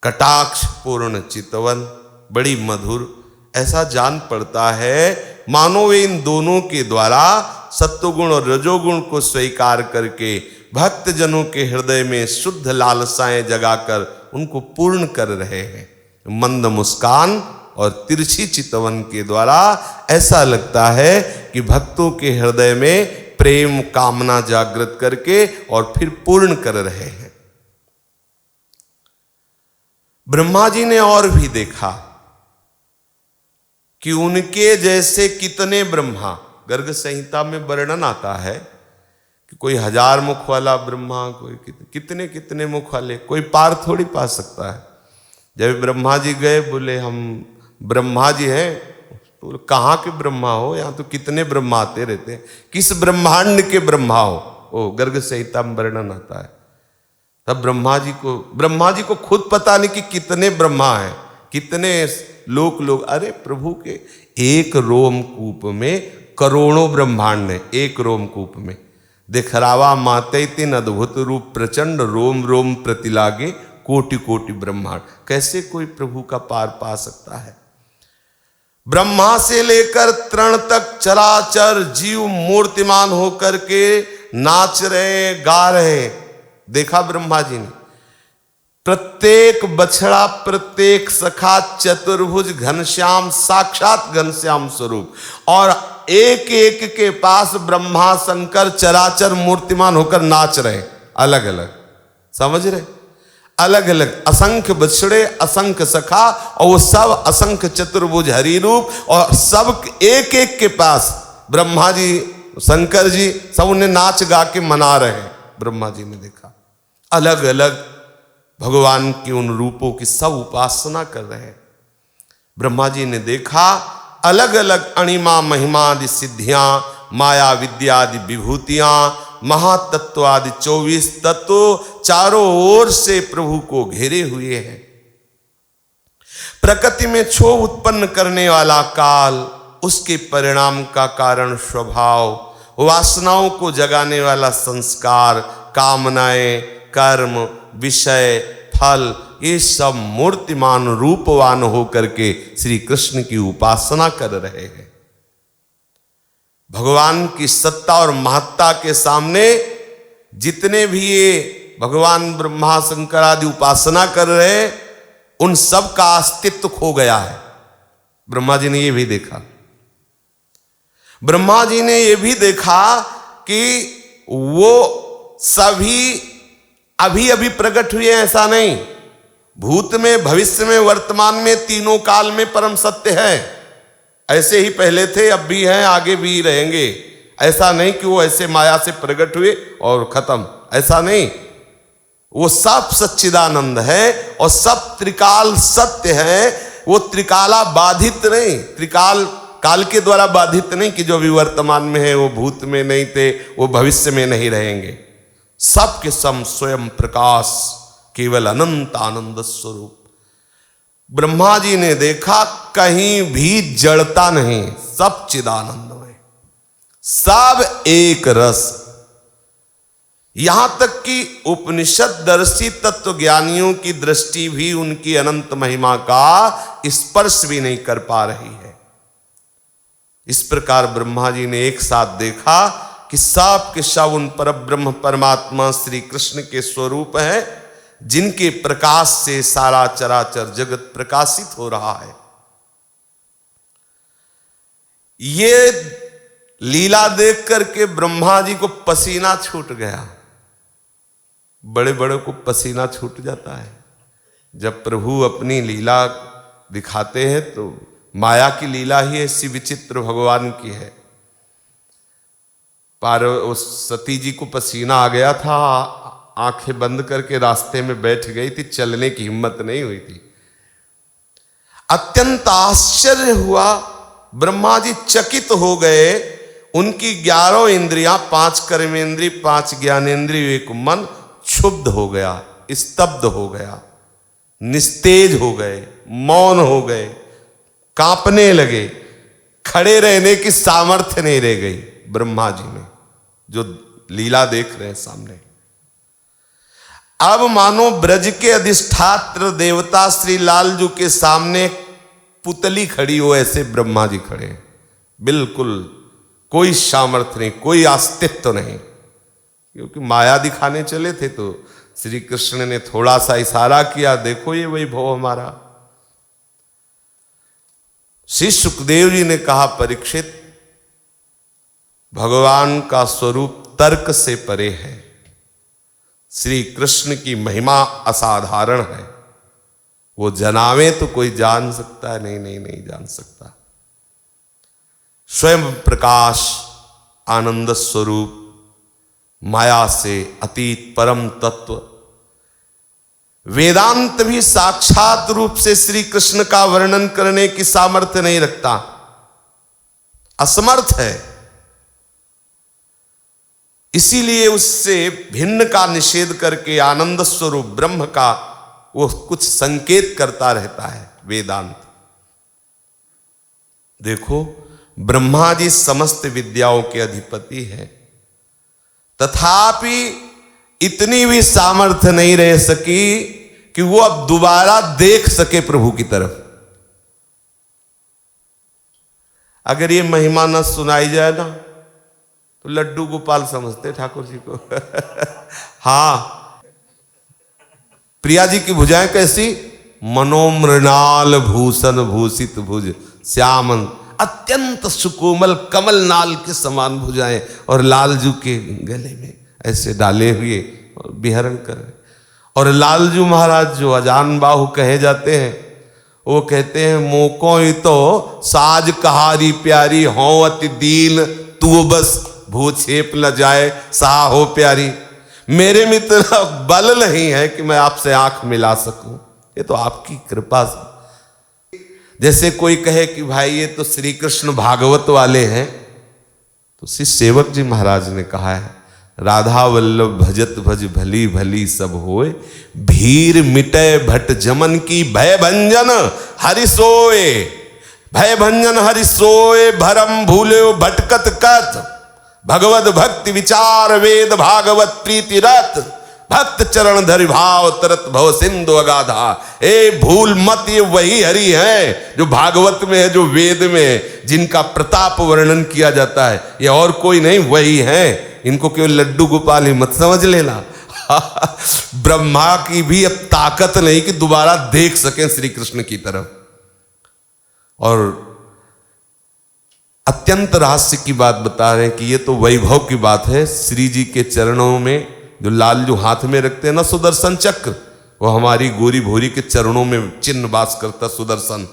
कटाक्ष पूर्ण चितवन, बड़ी मधुर। ऐसा जान पड़ता है मानो वे इन दोनों के द्वारा सत्वगुण और रजोगुण को स्वीकार करके भक्त जनों के हृदय में शुद्ध लालसाएं जगाकर उनको पूर्ण कर रहे हैं। मंद मुस्कान और तिरछी चितवन के द्वारा ऐसा लगता है कि भक्तों के हृदय में प्रेम कामना जागृत करके और फिर पूर्ण कर रहे हैं। ब्रह्मा जी ने और भी देखा कि उनके जैसे कितने ब्रह्मा, गर्ग संहिता में वर्णन आता है कि कोई 1000 मुख वाला ब्रह्मा, कोई कितने कितने मुख वाले, कोई पार थोड़ी पा सकता है। जब ब्रह्मा जी गए, बोले हम ब्रह्मा जी हैं। तो कहाँ के ब्रह्मा हो, यहाँ तो कितने ब्रह्मा आते रहते हैं, किस ब्रह्मांड के ब्रह्मा हो। ओ गर्ग संहिता में वर्णन आता है। तब ब्रह्मा जी को खुद पता नहीं कि कितने ब्रह्मा हैं, कितने लोग। अरे प्रभु के एक रोमकूप में करोड़ों ब्रह्मांड है। एक रोमकूप में दिखरावा माते तीन अद्भुत रूप प्रचंड, रोम रोम प्रतिलागे कोटि कोटि ब्रह्मांड। कैसे कोई प्रभु का पार पा सकता है। ब्रह्मा से लेकर तृण तक चराचर जीव मूर्तिमान होकर के नाच रहे, गा रहे। देखा ब्रह्मा जी ने प्रत्येक बछड़ा, प्रत्येक सखा, चतुर्भुज घनश्याम, साक्षात घनश्याम स्वरूप, और एक एक के पास ब्रह्मा शंकर चराचर मूर्तिमान होकर नाच रहे, अलग अलग। समझ रहे, अलग अलग असंख्य बछड़े, असंख्य सखा, और वो सब असंख्य चतुर्भुज हरि रूप, और सब एक एक के पास ब्रह्मा जी, शंकर जी, सब उन्हें नाच गा के मना रहे हैं। ब्रह्मा जी ने देखा अलग अलग भगवान की उन रूपों की सब उपासना कर रहे हैं। ब्रह्मा जी ने देखा अलग अलग अणिमा महिमा आदि सिद्धियां, माया विद्या आदि विभूतियां, महातत्व आदि 24 तत्व चारों ओर से प्रभु को घेरे हुए हैं। प्रकृति में क्षोभ उत्पन्न करने वाला काल, उसके परिणाम का कारण स्वभाव, वासनाओं को जगाने वाला संस्कार, कामनाएं, कर्म, विषय, फल, ये सब मूर्तिमान रूपवान होकर के श्री कृष्ण की उपासना कर रहे हैं। भगवान की सत्ता और महत्ता के सामने जितने भी ये भगवान ब्रह्मा शंकर आदि उपासना कर रहे हैं, उन सब का अस्तित्व खो गया है। ब्रह्मा जी ने ये भी देखा। ब्रह्मा जी ने ये भी देखा कि वो सभी अभी अभी प्रकट हुए, ऐसा नहीं। भूत में, भविष्य में, वर्तमान में, तीनों काल में परम सत्य है। ऐसे ही पहले थे, अब भी हैं, आगे भी रहेंगे। ऐसा नहीं कि वो ऐसे माया से प्रकट हुए और खत्म, ऐसा नहीं। वो सब सच्चिदानंद है और सब त्रिकाल सत्य है। वो त्रिकाला बाधित नहीं, त्रिकाल काल के द्वारा बाधित नहीं कि जो अभी वर्तमान में है वो भूत में नहीं थे, वो भविष्य में नहीं रहेंगे। सबके सम स्वयं प्रकाश, केवल अनंत आनंद स्वरूप। ब्रह्मा जी ने देखा कहीं भी जड़ता नहीं, सब चिदानंदमय, सब एक रस। यहां तक कि उपनिषद दर्शी तत्व ज्ञानियों की दृष्टि भी उनकी अनंत महिमा का स्पर्श भी नहीं कर पा रही है। इस प्रकार ब्रह्मा जी ने एक साथ देखा कि सब के सब उन परब्रह्म परमात्मा श्री कृष्ण के स्वरूप हैं, जिनके प्रकाश से सारा चराचर जगत प्रकाशित हो रहा है। ये लीला देख करके ब्रह्मा जी को पसीना छूट गया। बड़े बड़े को पसीना छूट जाता है जब प्रभु अपनी लीला दिखाते हैं। तो माया की लीला ही ऐसी विचित्र भगवान की है। सती जी को पसीना आ गया था, आंखें बंद करके रास्ते में बैठ गई थी, चलने की हिम्मत नहीं हुई थी। अत्यंत आश्चर्य हुआ, ब्रह्मा जी चकित हो गए। उनकी 11 इंद्रियां, 5 कर्मेंद्रिय, 5 ज्ञानेंद्रिय, एक मन क्षुब्ध हो गया, स्तब्ध हो गया, निस्तेज हो गए, मौन हो गए, कांपने लगे। खड़े रहने की सामर्थ्य नहीं रह गई ब्रह्मा जी में, जो लीला देख रहे हैं सामने। अब मानो ब्रज के अधिष्ठात्र देवता श्री लालजू के सामने पुतली खड़ी हो, ऐसे ब्रह्मा जी खड़े हैं। बिल्कुल कोई सामर्थ्य नहीं, कोई अस्तित्व नहीं, क्योंकि माया दिखाने चले थे। तो श्री कृष्ण ने थोड़ा सा इशारा किया, देखो ये वैभव हमारा। श्री सुखदेव जी ने कहा, परीक्षित, भगवान का स्वरूप तर्क से परे है। श्री कृष्ण की महिमा असाधारण है। वो जनावे तो कोई जान सकता है? नहीं जान सकता। स्वयं प्रकाश, आनंद स्वरूप, माया से अतीत परम तत्व, वेदांत भी साक्षात रूप से श्री कृष्ण का वर्णन करने की सामर्थ्य नहीं रखता, असमर्थ है। इसीलिए उससे भिन्न का निषेध करके आनंद स्वरूप ब्रह्म का वो कुछ संकेत करता रहता है वेदांत। देखो, ब्रह्मा जी समस्त विद्याओं के अधिपति हैं, तथापि इतनी भी सामर्थ्य नहीं रह सकी कि वो अब दोबारा देख सके प्रभु की तरफ। अगर ये महिमा न सुनाई जाए ना तो लड्डू गोपाल समझते ठाकुर जी को। हां, प्रिया जी की भुजाएं कैसी, मनोमृणाल भूषण भूषित भुज श्यामन, अत्यंत सुकोमल कमल नाल के समान भुजाएं, और लालजू के गले में ऐसे डाले हुए और विहरण कर रहे। और लालजू महाराज जो अजान बाहु कहे जाते हैं, वो कहते हैं मोको ही तो साज कहारी प्यारी हो अति दीन, तू बस भू छेप ल जाए सा हो प्यारी। मेरे में इतना बल नहीं है कि मैं आपसे आंख मिला सकूं, ये तो आपकी कृपा से। जैसे कोई कहे कि भाई ये तो श्री कृष्ण भागवत वाले हैं, तो श्री सेवक जी महाराज ने कहा है, राधा वल्लभ भजत भज भली भली सब होए, भीर मिटे भट जमन की भय भंजन हरि सोए, भय भंजन हरि सोए, भरम भूल्यो भटकत कत, भगवत भक्ति विचार वेद भागवत प्रीति रत, भक्त चरण धरि भाव तरत भव सिंधु अगाधा। ए भूल मत, ये वही हरि है जो भागवत में है, जो वेद में है, जिनका प्रताप वर्णन किया जाता है। ये और कोई नहीं, वही है। इनको केवल लड्डू गोपाल ही मत समझ लेना। ब्रह्मा की भी अब ताकत नहीं कि दोबारा देख सकें श्री कृष्ण की तरफ। और अत्यंत रहस्य की बात बता रहे हैं कि ये तो वैभव की बात है। श्री जी के चरणों में जो लाल जो हाथ में रखते हैं ना सुदर्शन चक्र, वो हमारी गोरी भोरी के चरणों में चिन्ह वास करता सुदर्शन।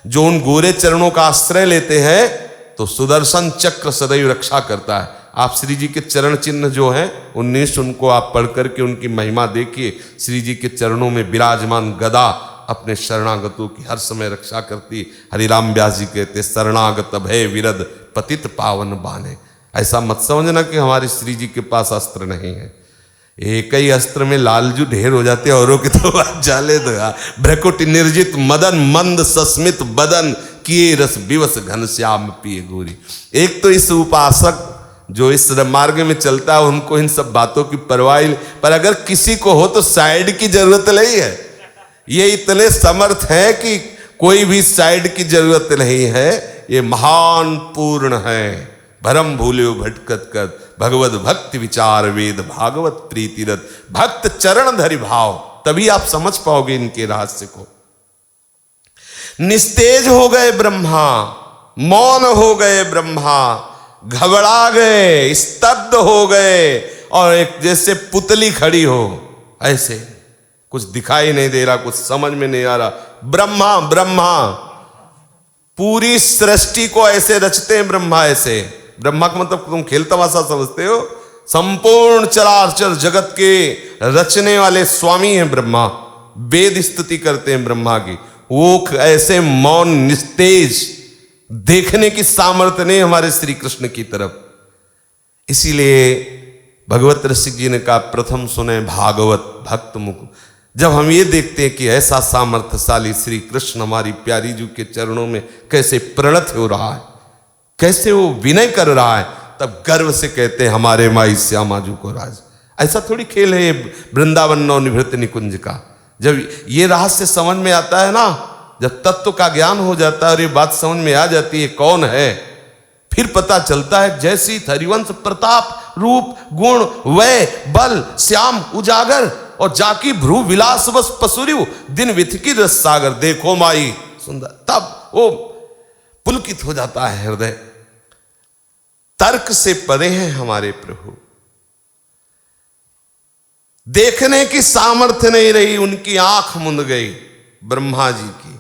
जो उन गोरे चरणों का आश्रय लेते हैं तो सुदर्शन चक्र सदैव रक्षा करता है। आप श्री जी के चरण चिन्ह जो हैं 19, उनको आप पढ़ करके उनकी महिमा देखिए। श्री जी के चरणों में विराजमान गदा अपने शरणागतों की हर समय रक्षा करती। हरिराम व्यास जी कहते, शरणागत भय विरद पतित पावन बाने। ऐसा मत समझना कि हमारे श्री जी के पास अस्त्र नहीं है। एक ही अस्त्र में लालजू ढेर हो जाते, औरों के तो जाले दगा। भ्रकुटि निर्जित मदन मंद सस्मित बदन, किए रस विवश घनश्याम पिए गोरी। एक तो इस उपासक जो इस मार्ग में चलता है उनको इन सब बातों की परवाह, पर अगर किसी को हो तो साइड की जरूरत नहीं है। ये इतने समर्थ हैं कि कोई भी साइड की जरूरत नहीं है। ये महान पूर्ण है। भरम भूल्यो भटकत कत, भगवत भक्ति विचार वेद भागवत प्रीतिरत, भक्त चरण धरि भाव। तभी आप समझ पाओगे इनके रहस्य को। निस्तेज हो गए ब्रह्मा, मौन हो गए ब्रह्मा, घबरा गए, स्तब्ध हो गए, और एक जैसे पुतली खड़ी हो ऐसे, कुछ दिखाई नहीं दे रहा, कुछ समझ में नहीं आ रहा। ब्रह्मा ब्रह्मा पूरी सृष्टि को ऐसे रचते हैं ब्रह्मा। ऐसे ब्रह्मा का मतलब तुम खेल तमाशा समझते हो, संपूर्ण चराचर जगत के रचने वाले स्वामी हैं ब्रह्मा। वेद स्तुति करते हैं ब्रह्मा की। वो ऐसे मौन निस्तेज, देखने की सामर्थ्य नहीं हमारे श्री कृष्ण की तरफ। इसीलिए भगवत रसिक जी ने कहा, प्रथम सुने भागवत भक्त मुख। जब हम ये देखते हैं कि ऐसा सामर्थ्यशाली श्री कृष्ण हमारी प्यारी जी के चरणों में कैसे प्रणत हो रहा है, कैसे वो विनय कर रहा है, तब गर्व से कहते हैं हमारे माई श्यामा जी को राज। ऐसा थोड़ी खेल है ये वृंदावन नवनिभृत निकुंज का। जब ये रहस्य समझ में आता है ना, जब तत्व का ज्ञान हो जाता है और ये बात समझ में आ जाती है कौन है, फिर पता चलता है जैसी हरिवंश प्रताप रूप गुण वय बल श्याम उजागर, और जाकी भ्रू विलास बस पसुरिव दिन विथकी रस सागर। देखो माई सुंदर, तब वो पुलकित हो जाता है हृदय। तर्क से परे हैं हमारे प्रभु। देखने की सामर्थ्य नहीं रही, उनकी आंख मुंद गई ब्रह्मा जी की।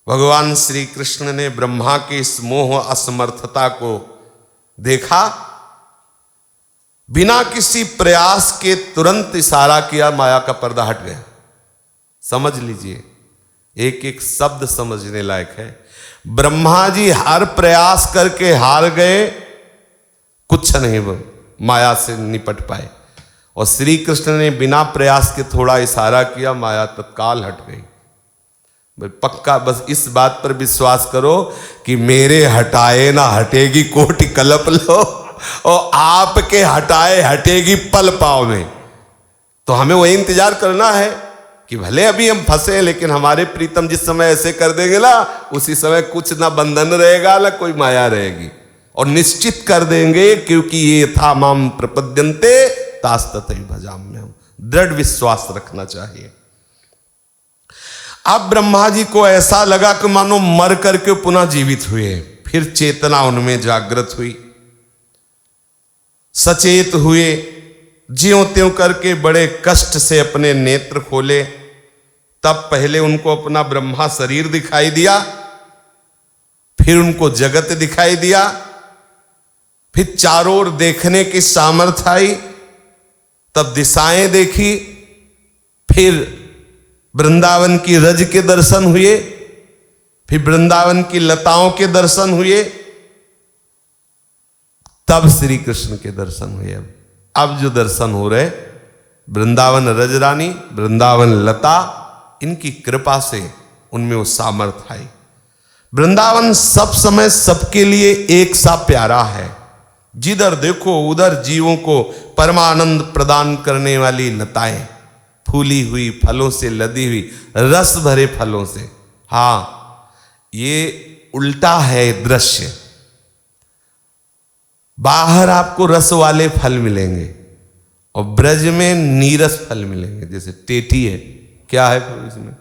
भगवान श्री कृष्ण ने ब्रह्मा के इस मोह असमर्थता को देखा बिना किसी प्रयास के तुरंत इशारा किया, माया का पर्दा हट गया। समझ लीजिए, एक एक शब्द समझने लायक है। ब्रह्मा जी हर प्रयास करके हार गए, कुछ नहीं माया से निपट पाए। और श्री कृष्ण ने बिना प्रयास के थोड़ा इशारा किया, माया तत्काल हट गई। पक्का बस इस बात पर विश्वास करो कि मेरे हटाए ना हटेगी कोटि कल्प लो, और आपके हटाए हटेगी पल पाव में। तो हमें वही इंतजार करना है कि भले अभी हम फंसे, लेकिन हमारे प्रीतम जिस समय ऐसे कर देंगे ना, उसी समय कुछ ना बंधन रहेगा ना कोई माया रहेगी, और निश्चित कर देंगे, क्योंकि ये था माम प्रपद्यन्ते तास्तथैव भजाम्यहम्। दृढ़ विश्वास रखना चाहिए। अब ब्रह्मा जी को ऐसा लगा कि मानो मर करके पुनः जीवित हुए। फिर चेतना उनमें जागृत हुई, सचेत हुए, ज्यों त्यों करके बड़े कष्ट से अपने नेत्र खोले। तब पहले उनको अपना ब्रह्मा शरीर दिखाई दिया, फिर उनको जगत दिखाई दिया, फिर चारों ओर देखने की सामर्थ्य आई, तब दिशाएं देखी, फिर वृंदावन की रज के दर्शन हुए, फिर वृंदावन की लताओं के दर्शन हुए, तब श्री कृष्ण के दर्शन हुए। अब जो दर्शन हो रहे, वृंदावन रजरानी, वृंदावन लता, इनकी कृपा से उनमें वो सामर्थ्य आई। वृंदावन सब समय सबके लिए एक सा प्यारा है। जिधर देखो उधर जीवों को परमानंद प्रदान करने वाली लताएं, फूली हुई, फलों से लदी हुई, रस भरे फलों से। हाँ, ये उल्टा है दृश्य। बाहर आपको रस वाले फल मिलेंगे और ब्रज में नीरस फल मिलेंगे। जैसे टेठी है, क्या है इसमें,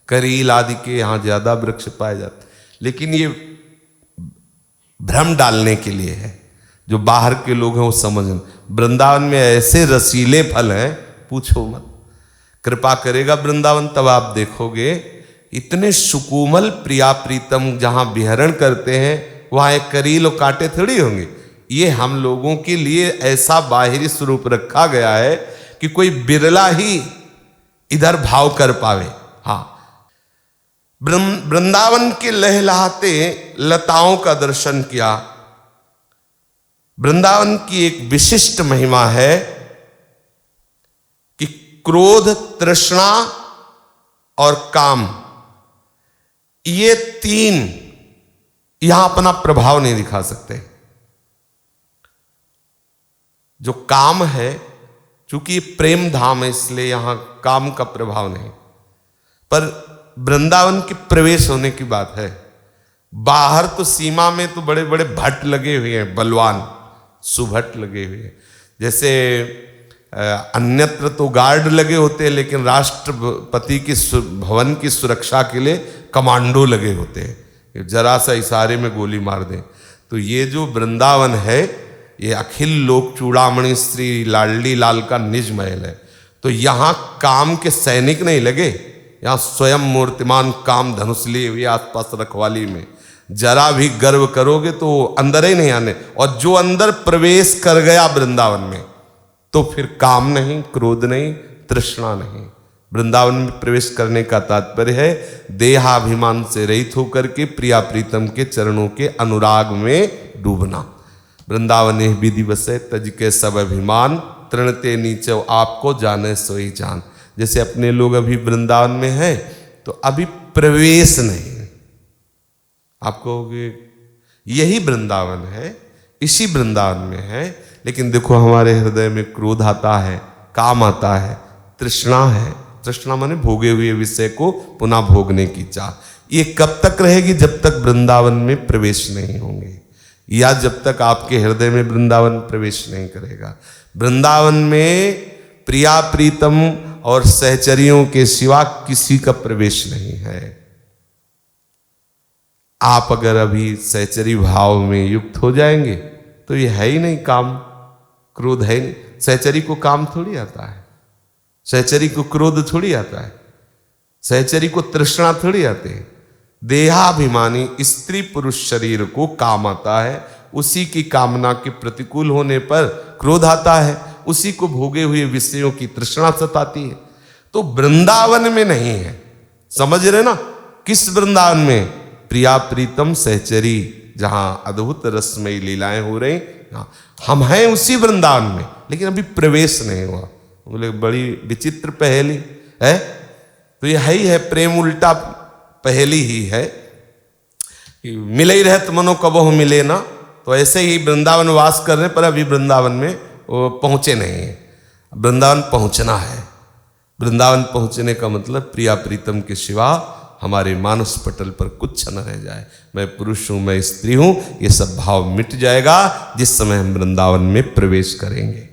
करील आदि के यहाँ ज्यादा वृक्ष पाए जाते, लेकिन ये भ्रम डालने के लिए है। जो बाहर के लोग हैं वो समझ, वृंदावन में ऐसे रसीले फल हैं, पूछो मत। कृपा करेगा वृंदावन, तब आप देखोगे इतने सुकोमल प्रिया प्रीतम जहां विहरण करते हैं, वहां एक करील और कांटे थोड़ी होंगे। ये हम लोगों के लिए ऐसा बाहरी स्वरूप रखा गया है कि कोई बिरला ही इधर भाव कर पावे। हाँ, वृंदावन के लहलहाते लताओं का दर्शन किया। वृंदावन की एक विशिष्ट महिमा है कि क्रोध, तृष्णा और काम, ये तीन यहां अपना प्रभाव नहीं दिखा सकते। जो काम है, चूंकि प्रेम धाम है इसलिए यहां काम का प्रभाव नहीं, पर वृंदावन के प्रवेश होने की बात है। बाहर तो सीमा में तो बड़े बड़े भट्ट लगे हुए हैं, बलवान सुभट लगे हुए हैं। जैसे अन्यत्र तो गार्ड लगे होते हैं, लेकिन राष्ट्रपति की भवन की सुरक्षा के लिए कमांडो लगे होते हैं, जरा सा इशारे में गोली मार दें। तो ये जो वृंदावन है, ये अखिल लोक चूड़ामणि श्री लाडली लाल का निज महल है। तो यहाँ काम के सैनिक नहीं लगे, यहाँ स्वयं मूर्तिमान काम धनुष लिए हुए आसपास रखवाली में। जरा भी गर्व करोगे तो अंदर ही नहीं आने, और जो अंदर प्रवेश कर गया वृंदावन में, तो फिर काम नहीं, क्रोध नहीं, तृष्णा नहीं। वृंदावन में प्रवेश करने का तात्पर्य है देहाभिमान से रहित होकर के प्रिया प्रीतम के चरणों के अनुराग में डूबना। वृंदावन विधि बसे तज के सब अभिमान, तृणते नीचे आपको जाने सोई जान। जैसे अपने लोग अभी वृंदावन में हैं, तो अभी प्रवेश नहीं। आप कहोगे यही वृंदावन है, इसी वृंदावन में है, लेकिन देखो हमारे हृदय में क्रोध आता है, काम आता है, तृष्णा है। तृष्णा माने भोगे हुए विषय को पुनः भोगने की चाह। ये कब तक रहेगी? जब तक वृंदावन में प्रवेश नहीं होंगे, या जब तक आपके हृदय में वृंदावन प्रवेश नहीं करेगा। वृंदावन में प्रिया प्रीतम और सहचरियों के सिवा किसी का प्रवेश नहीं है। आप अगर अभी सहचरी भाव में युक्त हो जाएंगे तो ये है ही नहीं काम, क्रोध है नहीं। सहचरी को काम थोड़ी आता है, सहचरी को क्रोध थोड़ी आता है, सहचरी को तृष्णा थोड़ी आती है। देहाभिमानी स्त्री पुरुष शरीर को काम आता है, उसी की कामना के प्रतिकूल होने पर क्रोध आता है, उसी को भोगे हुए विषयों की तृष्णा सताती है। तो वृंदावन में नहीं है, समझ रहे ना? किस वृंदावन में? प्रिया प्रीतम सहचरी, जहां अद्भुत रसमयी लीलाएं हो रही, हम हैं उसी वृंदावन में, लेकिन अभी प्रवेश नहीं हुआ। बोले बड़ी विचित्र पहेली है। तो ये है ही है, प्रेम उल्टा पहेली ही है। मिले ही रहत मनो कबहु मिले ना, तो ऐसे ही वृंदावन वास करने पर अभी वृंदावन में वो पहुंचे नहीं है। वृंदावन पहुंचना है। वृंदावन पहुंचने का मतलब प्रिया प्रीतम के सिवा हमारे मानस पटल पर कुछ न रह जाए। मैं पुरुष हूं, मैं स्त्री हूं, ये सब भाव मिट जाएगा जिस समय हम वृंदावन में प्रवेश करेंगे।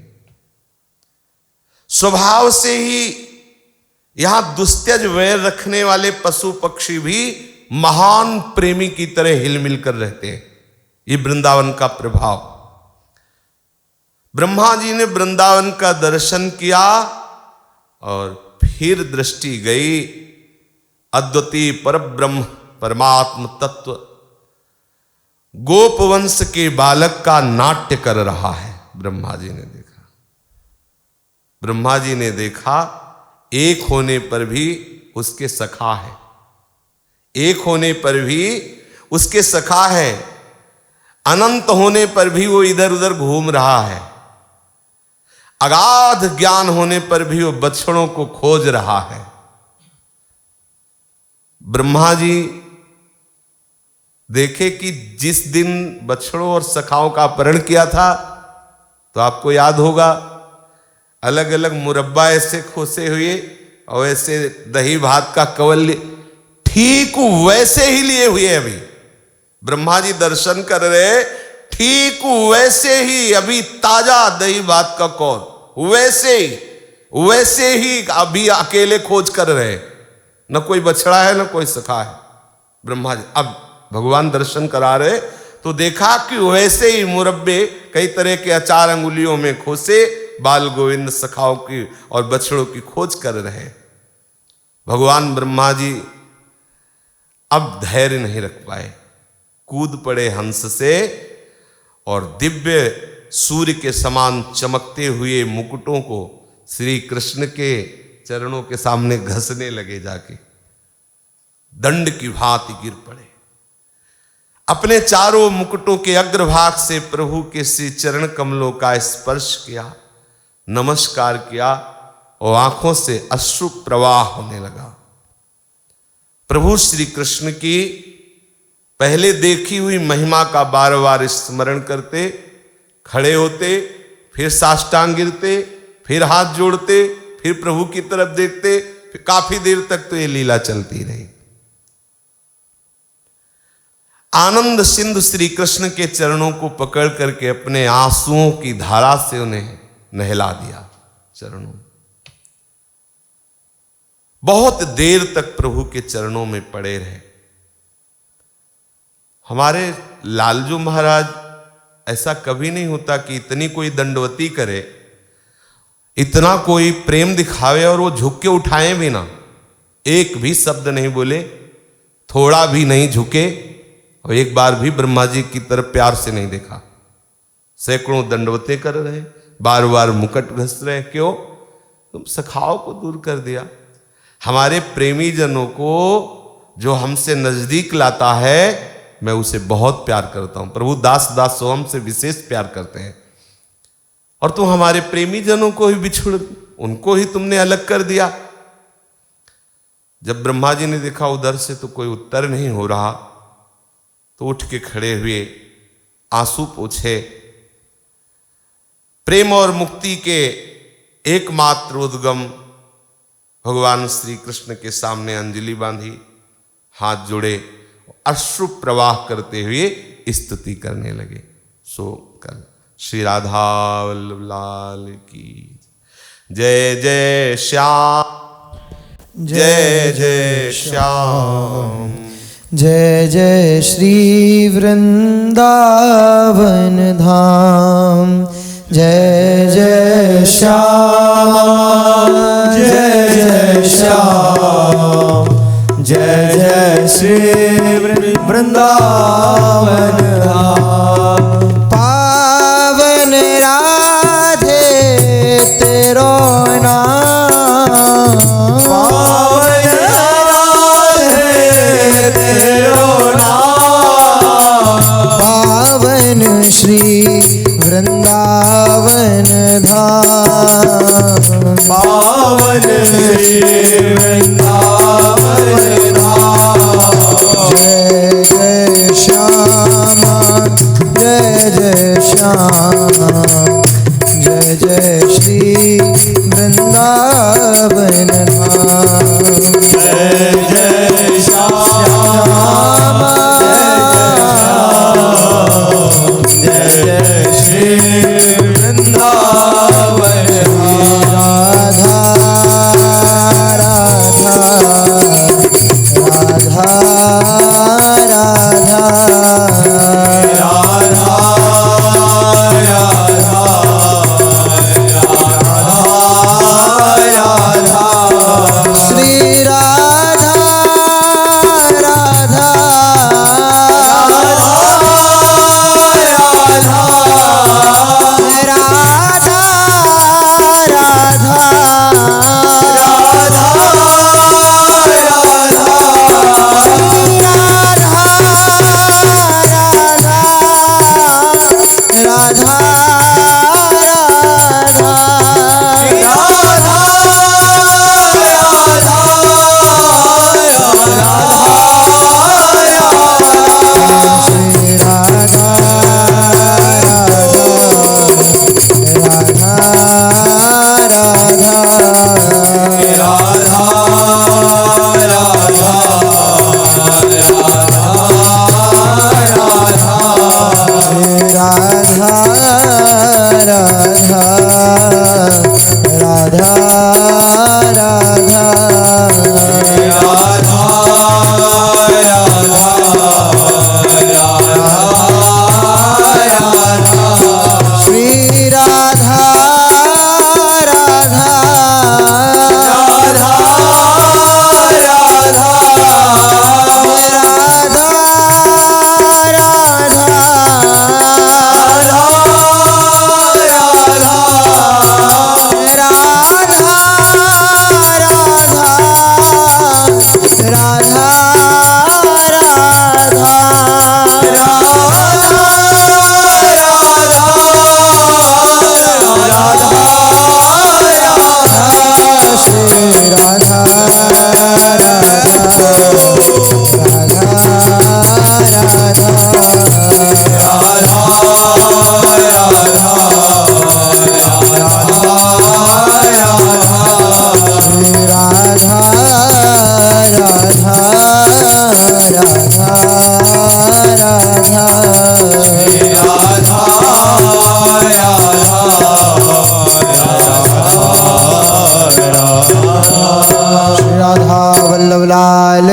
स्वभाव से ही यहां दुस्त्यज वैर रखने वाले पशु पक्षी भी महान प्रेमी की तरह हिलमिल कर रहते हैं। ये वृंदावन का प्रभाव। ब्रह्मा जी ने वृंदावन का दर्शन किया और फिर दृष्टि गई अद्वितीय परब्रह्म परमात्म तत्व गोपवंश के बालक का नाट्य कर रहा है। ब्रह्मा जी ने देखा, ब्रह्मा जी ने देखा एक होने पर भी उसके सखा है, एक होने पर भी उसके सखा है, अनंत होने पर भी वो इधर उधर घूम रहा है, अगाध ज्ञान होने पर भी वो बछड़ों को खोज रहा है। ब्रह्मा जी देखे कि जिस दिन बछड़ों और सखाओं का अपहरण किया था, तो आपको याद होगा अलग अलग मुरब्बा ऐसे खोसे हुए और ऐसे दही भात का कवल ठीक वैसे ही लिए हुए। अभी ब्रह्मा जी दर्शन कर रहे, ठीक वैसे ही अभी ताजा दही भात का कौर वैसे ही अभी अकेले खोज कर रहे। न कोई बछड़ा है न कोई सखा है। ब्रह्मा जी अब भगवान दर्शन करा रहे तो देखा कि वैसे ही मुरब्बे कई तरह के अचार अंगुलियों में खोसे बाल गोविंद सखाओं की और बछड़ों की खोज कर रहे। भगवान ब्रह्मा जी अब धैर्य नहीं रख पाए, कूद पड़े हंस से और दिव्य सूर्य के समान चमकते हुए मुकुटों को श्री कृष्ण के चरणों के सामने घसने लगे। जाके दंड की भांति गिर पड़े। अपने चारों मुकुटों के अग्रभाग से प्रभु के श्री चरण कमलों का स्पर्श किया, नमस्कार किया और आंखों से अश्रु प्रवाह होने लगा। प्रभु श्री कृष्ण की पहले देखी हुई महिमा का बार बार स्मरण करते, खड़े होते, फिर साष्टांग गिरते, फिर हाथ जोड़ते, फिर प्रभु की तरफ देखते। फिर काफी देर तक तो ये लीला चलती रही। आनंद सिंधु श्री कृष्ण के चरणों को पकड़ करके अपने आंसुओं की धारा से उन्हें नहला दिया। चरणों बहुत देर तक प्रभु के चरणों में पड़े रहे। हमारे लालजू महाराज ऐसा कभी नहीं होता कि इतनी कोई दंडवती करे, इतना कोई प्रेम दिखावे और वो झुक के उठाए भी ना, एक भी शब्द नहीं बोले, थोड़ा भी नहीं झुके और एक बार भी ब्रह्मा जी की तरफ प्यार से नहीं देखा। सैकड़ों दंडवते कर रहे, बार बार मुकुट घस रहे। क्यों? तुम सखाओं को दूर कर दिया। हमारे प्रेमी जनों को जो हमसे नजदीक लाता है, मैं उसे बहुत प्यार करता हूं। प्रभु दास दास सोहम से विशेष प्यार करते हैं। और तुम हमारे प्रेमी जनों को ही बिछुड़, उनको ही तुमने अलग कर दिया। जब ब्रह्मा जी ने देखा उधर से तो कोई उत्तर नहीं हो रहा, तो उठ के खड़े हुए, आंसू पोंछे, प्रेम और मुक्ति के एकमात्र उद्गम भगवान श्री कृष्ण के सामने अंजलि बांधी, हाथ जोड़े, अश्रु प्रवाह करते हुए स्तुति करने लगे। सो कल श्री राधा वल्लभ लाल की जय जय श्याम, जय जय श्याम, जय जय श्री वृंदावन धाम, जय जय श्याम, जय जय श्याम, जय जय श्री वृंदावन धाम, पावन राधे तेरो नाम, पावन श्री वृंदावन धाम, पावन श्री वृंदावन धाम। जय जय श्यामा जय जय श्यामा, जय जय श्री वृंदावन धाम। जय जय श्यामा जय जय श्री वृंदावन धाम। राधा राधा राधा राधा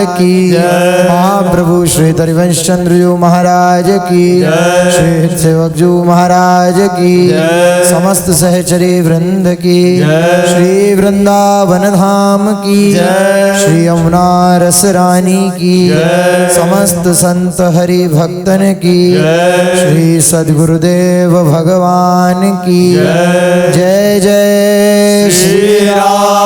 की महाप्रभु श्री हरिवंश चंद्र जी महाराज की, श्री सेवक जी महाराज की, समस्त सहचरी वृंद की, श्री वृंदावन धाम की, श्री यमुना रस रानी की, समस्त संत हरि भक्तन की, श्री सद्गुरुदेव भगवान की जय। जय श्री राम।